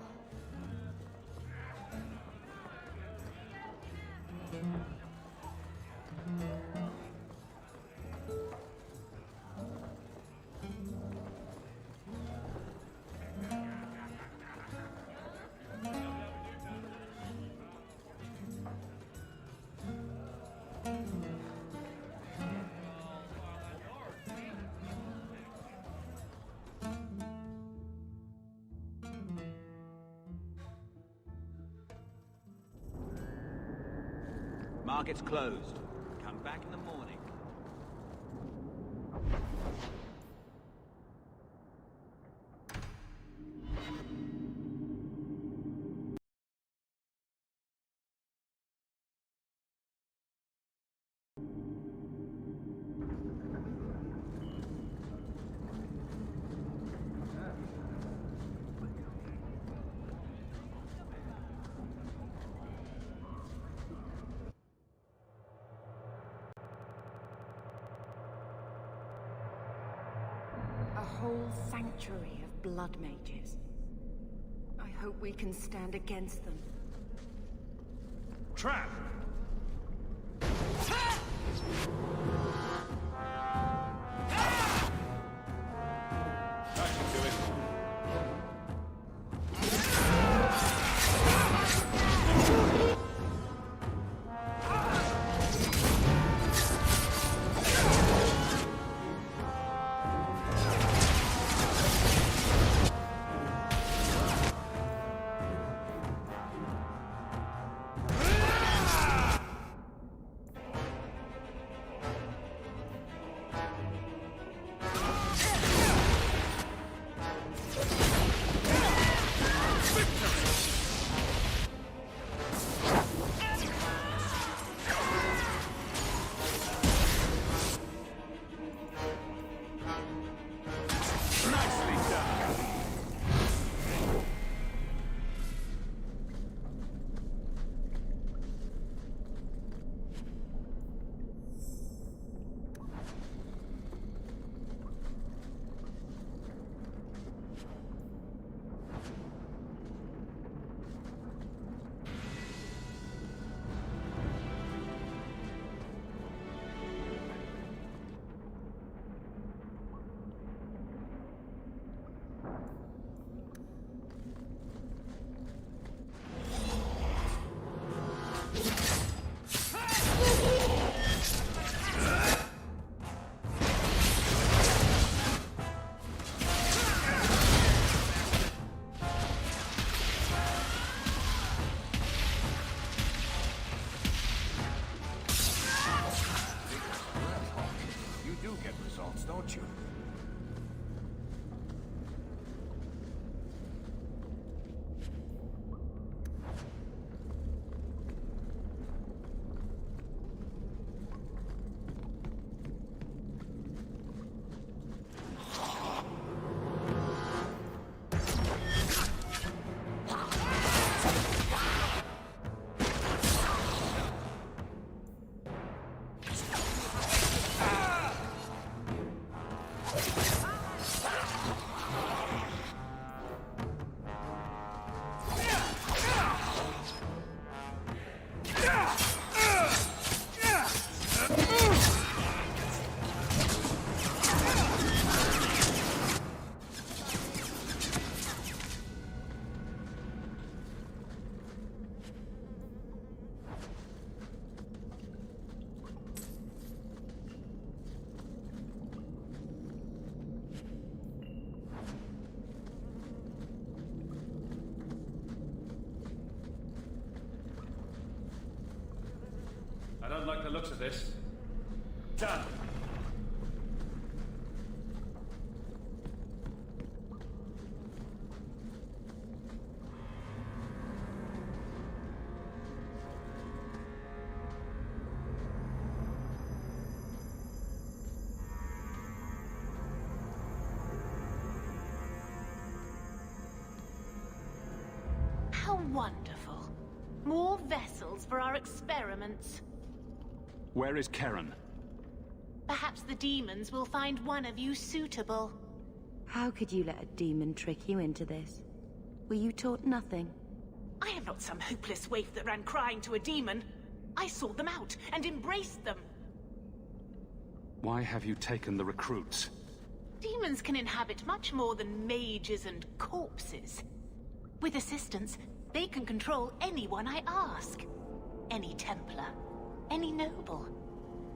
Market's closed. Come back in the morning. A whole sanctuary of blood mages. I hope we can stand against them. Trap! Don't you? like the looks of this. Done. How wonderful. More vessels for our experiments. Where is Karen? Perhaps the demons will find one of you suitable. How could you let a demon trick you into this? Were you taught nothing? I am not some hopeless waif that ran crying to a demon. I sought them out and embraced them. Why have you taken the recruits? Demons can inhabit much more than mages and corpses. With assistance, they can control anyone I ask. Any Templar, any noble,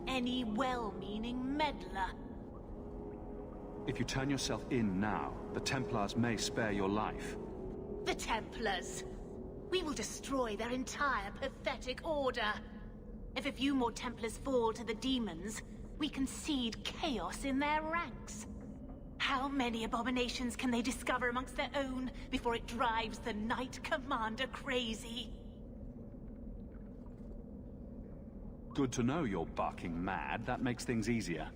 any well-meaning meddler. If you turn yourself in now, the Templars may spare your life. The Templars! We will destroy their entire pathetic order. If a few more Templars fall to the demons, we can seed chaos in their ranks. How many abominations can they discover amongst their own before it drives the Knight Commander crazy? Good to know you're barking mad. That makes things easier.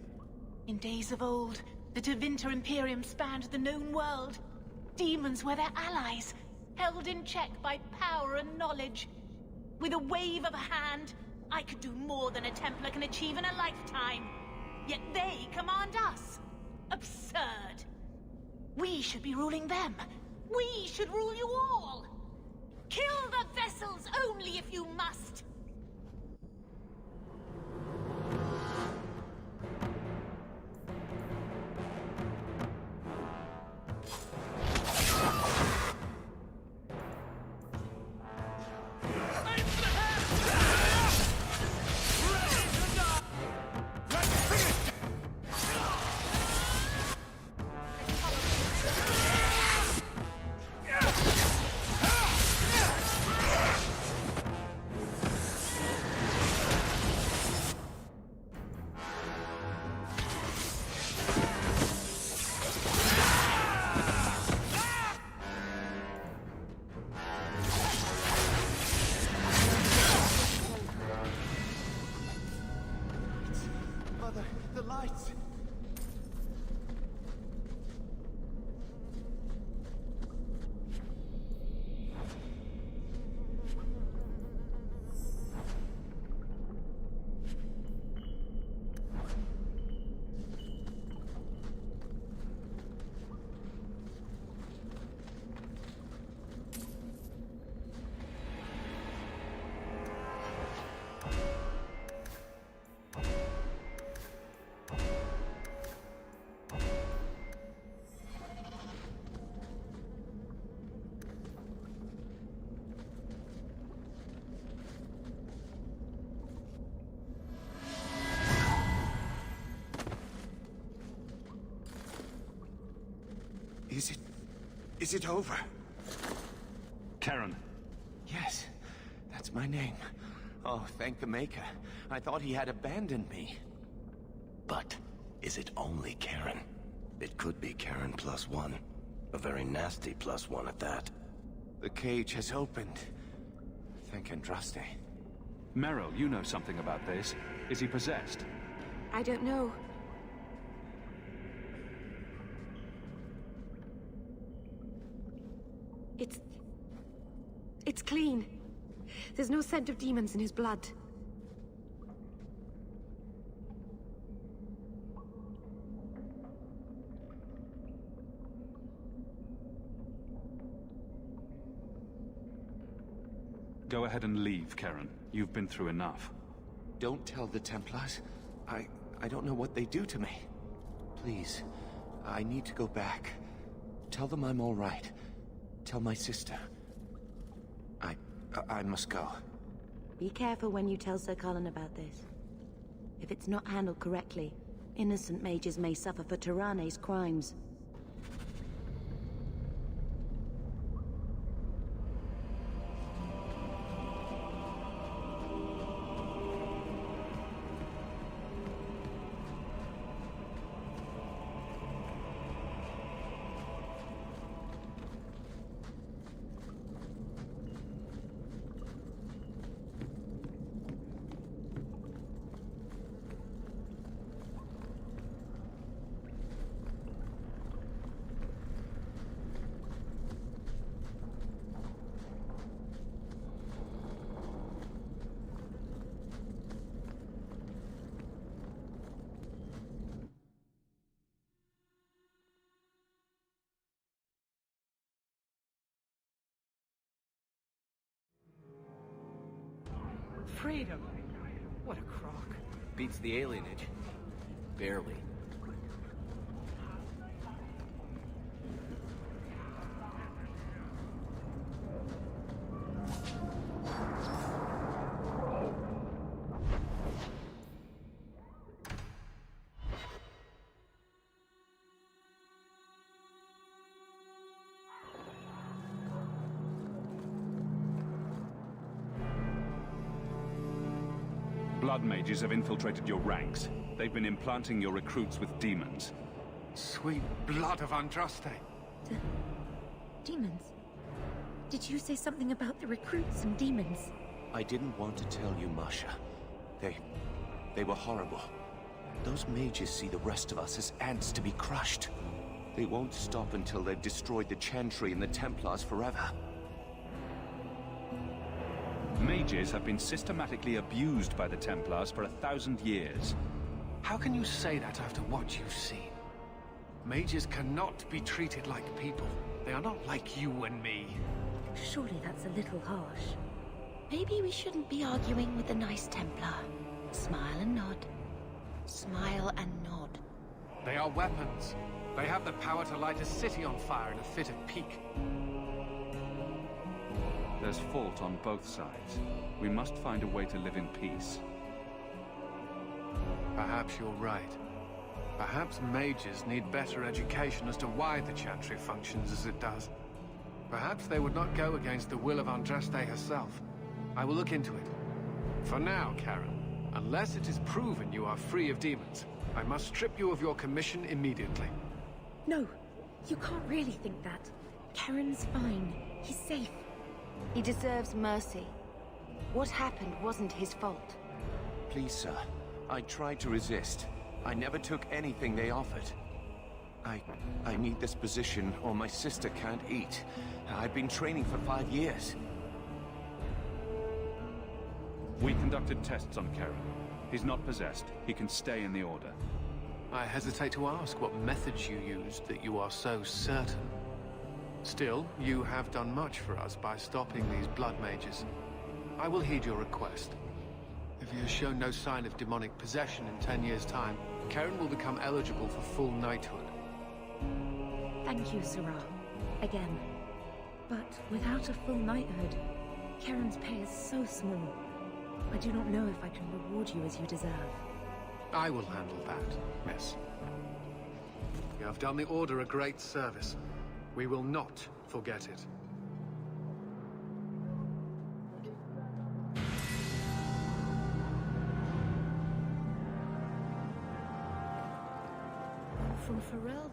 In days of old, the Tevinter Imperium spanned the known world. Demons were their allies, held in check by power and knowledge. With a wave of a hand, I could do more than a Templar can achieve in a lifetime. Yet they command us. Absurd. We should be ruling them. We should rule you all. Kill the vessels only if you must. Is it over? Karen. Yes, that's my name. Oh, thank the Maker. I thought he had abandoned me. But is it only Karen? It could be Karen +1. A very nasty +1 at that. The cage has opened. Thank Andraste. Meryl, you know something about this. Is he possessed? I don't know. It's clean. There's no scent of demons in his blood. Go ahead and leave, Karen. You've been through enough. Don't tell the Templars. I don't know what they do to me. Please, I need to go back. Tell them I'm all right. Tell my sister. I must go. Be careful when you tell Sir Colin about this. If it's not handled correctly, innocent mages may suffer for Tyranne's crimes. Freedom! What a crock. Beats the alienage. Barely. Blood mages have infiltrated your ranks. They've been implanting your recruits with demons. Sweet blood of Andraste. Demons? Did you say something about the recruits and demons? I didn't want to tell you, Masha. They were horrible. Those mages see the rest of us as ants to be crushed. They won't stop until they've destroyed the Chantry and the Templars forever. Mages have been systematically abused by the Templars for 1,000 years. How can you say that after what you've seen? Mages cannot be treated like people. They are not like you and me. Surely that's a little harsh. Maybe we shouldn't be arguing with the nice Templar. Smile and nod. Smile and nod. They are weapons. They have the power to light a city on fire in a fit of pique. There's fault on both sides. We must find a way to live in peace. Perhaps you're right. Perhaps mages need better education as to why the Chantry functions as it does. Perhaps they would not go against the will of Andraste herself. I will look into it. For now, Karen, unless it is proven you are free of demons, I must strip you of your commission immediately. No, you can't really think that. Karen's fine. He's safe. He deserves mercy. What happened wasn't his fault. Please, sir. I tried to resist. I never took anything they offered. I need this position, or my sister can't eat. I've been training for 5 years. We conducted tests on Karen. He's not possessed. He can stay in the Order. I hesitate to ask what methods you used that you are so certain. Still, you have done much for us by stopping these blood mages. I will heed your request. If he has shown no sign of demonic possession in 10 years' time, Karen will become eligible for full knighthood. Thank you, Sarah. Again. But without a full knighthood, Karen's pay is so small. I do not know if I can reward you as you deserve. I will handle that, miss. You have done the Order a great service. We will not forget it. From Ferelden.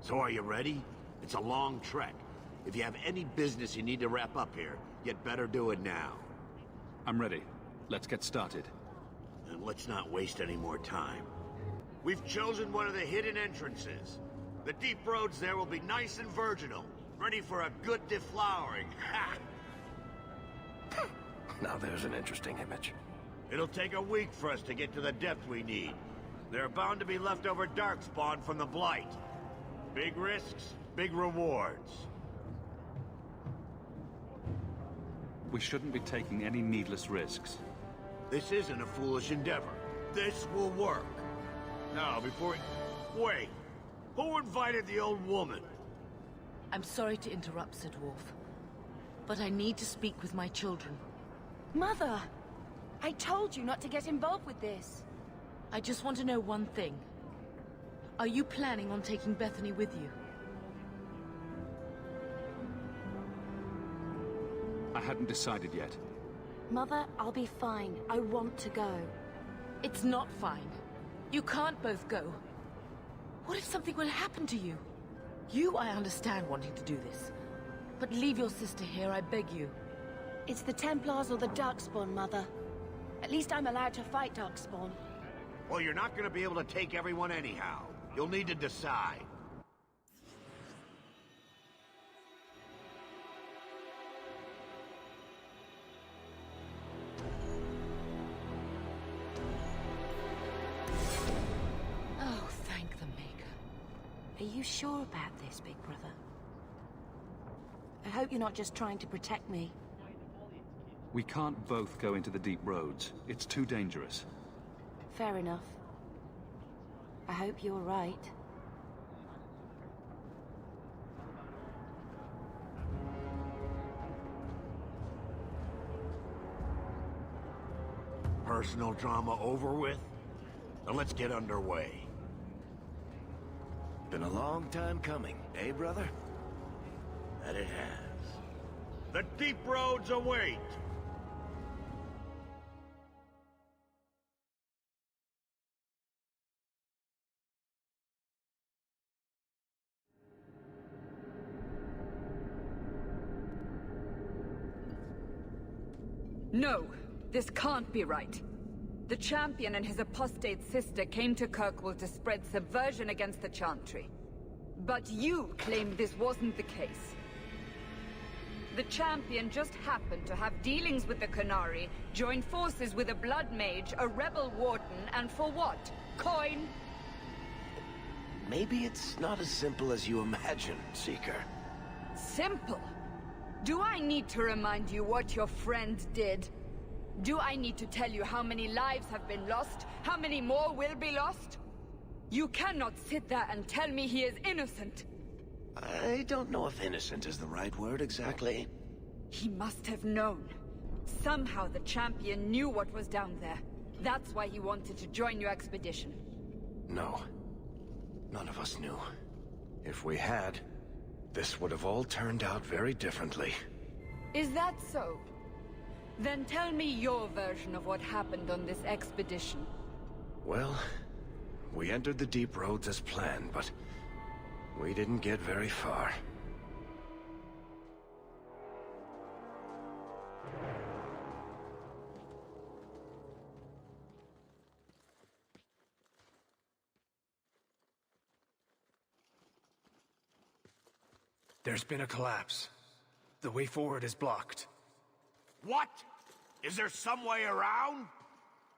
So are you ready? It's a long trek. If you have any business you need to wrap up here, you'd better do it now. I'm ready. Let's get started. And let's not waste any more time. We've chosen one of the hidden entrances. The deep roads there will be nice and virginal, ready for a good deflowering. Ha! Now there's an interesting image. It'll take a week for us to get to the depth we need. There are bound to be leftover darkspawn from the Blight. Big risks, big rewards. We shouldn't be taking any needless risks. This isn't a foolish endeavor. This will work. Now, before we... Wait! Who invited the old woman? I'm sorry to interrupt, Sir Dwarf, but I need to speak with my children. Mother! I told you not to get involved with this. I just want to know one thing. Are you planning on taking Bethany with you? I hadn't decided yet. Mother, I'll be fine. I want to go. It's not fine. You can't both go. What if something will happen to you? You, I understand wanting to do this. But leave your sister here, I beg you. It's the Templars or the Darkspawn, Mother. At least I'm allowed to fight Darkspawn. Well, you're not gonna be able to take everyone anyhow. You'll need to decide. Oh, thank the Maker. Are you sure about this, Big Brother? I hope you're not just trying to protect me. We can't both go into the deep roads. It's too dangerous. Fair enough. I hope you're right. Personal drama over with? Then let's get underway. Been a long time coming, eh, brother? That it has. The deep roads await! No, this can't be right. The champion and his apostate sister came to Kirkwall to spread subversion against the Chantry. But you claim this wasn't the case. The champion just happened to have dealings with the Qunari, join forces with a blood mage, a rebel warden, and for what? Coin? Maybe it's not as simple as you imagine, Seeker. Simple? Do I need to remind you what your friend did? Do I need to tell you how many lives have been lost? How many more will be lost? You cannot sit there and tell me he is innocent. I don't know if innocent is the right word exactly. He must have known. Somehow the champion knew what was down there. That's why he wanted to join your expedition. No. None of us knew. If we had, this would have all turned out very differently. Is that so? Then tell me your version of what happened on this expedition. Well, we entered the deep roads as planned, but we didn't get very far. There's been a collapse. The way forward is blocked. What? Is there some way around?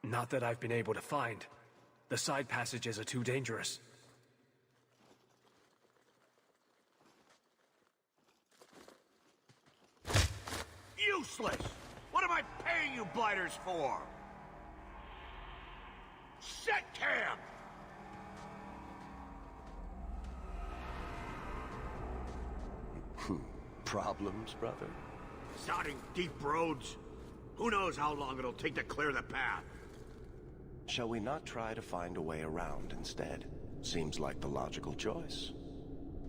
Not that I've been able to find. The side passages are too dangerous. Useless! What am I paying you blighters for? Set camp! Problems, brother? Sounding deep roads. Who knows how long it'll take to clear the path? Shall we not try to find a way around instead? Seems like the logical choice.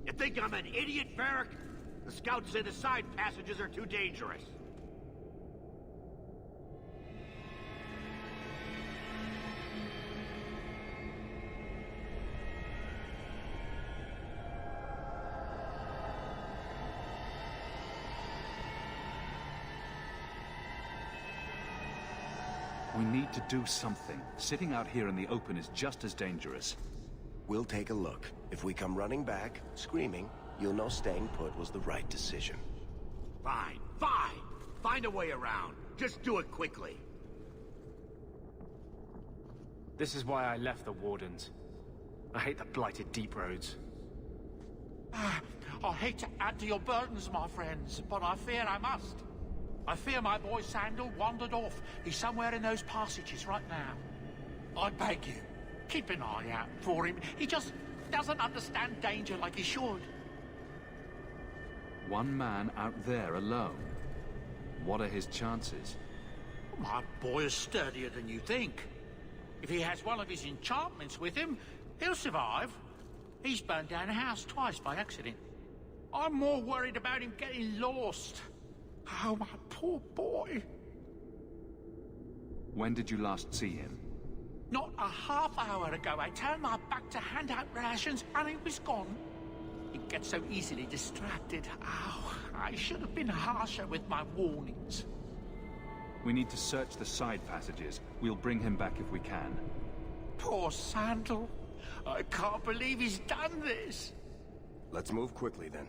You think I'm an idiot, Varric? The scouts say the side passages are too dangerous. We need to do something. Sitting out here in the open is just as dangerous. We'll take a look. If we come running back, screaming, you'll know staying put was the right decision. Fine, fine! Find a way around. Just do it quickly. This is why I left the Wardens. I hate the blighted deep roads. I hate to add to your burdens, my friends, but I fear I must. I fear my boy Sandal wandered off. He's somewhere in those passages right now. I beg you, keep an eye out for him. He just doesn't understand danger like he should. One man out there alone. What are his chances? My boy is sturdier than you think. If he has one of his enchantments with him, he'll survive. He's burned down a house twice by accident. I'm more worried about him getting lost. Oh, my poor boy. When did you last see him? Not a half hour ago, I turned my back to hand out rations, and he was gone. He gets so easily distracted. Oh, I should have been harsher with my warnings. We need to search the side passages. We'll bring him back if we can. Poor Sandal. I can't believe he's done this. Let's move quickly, then.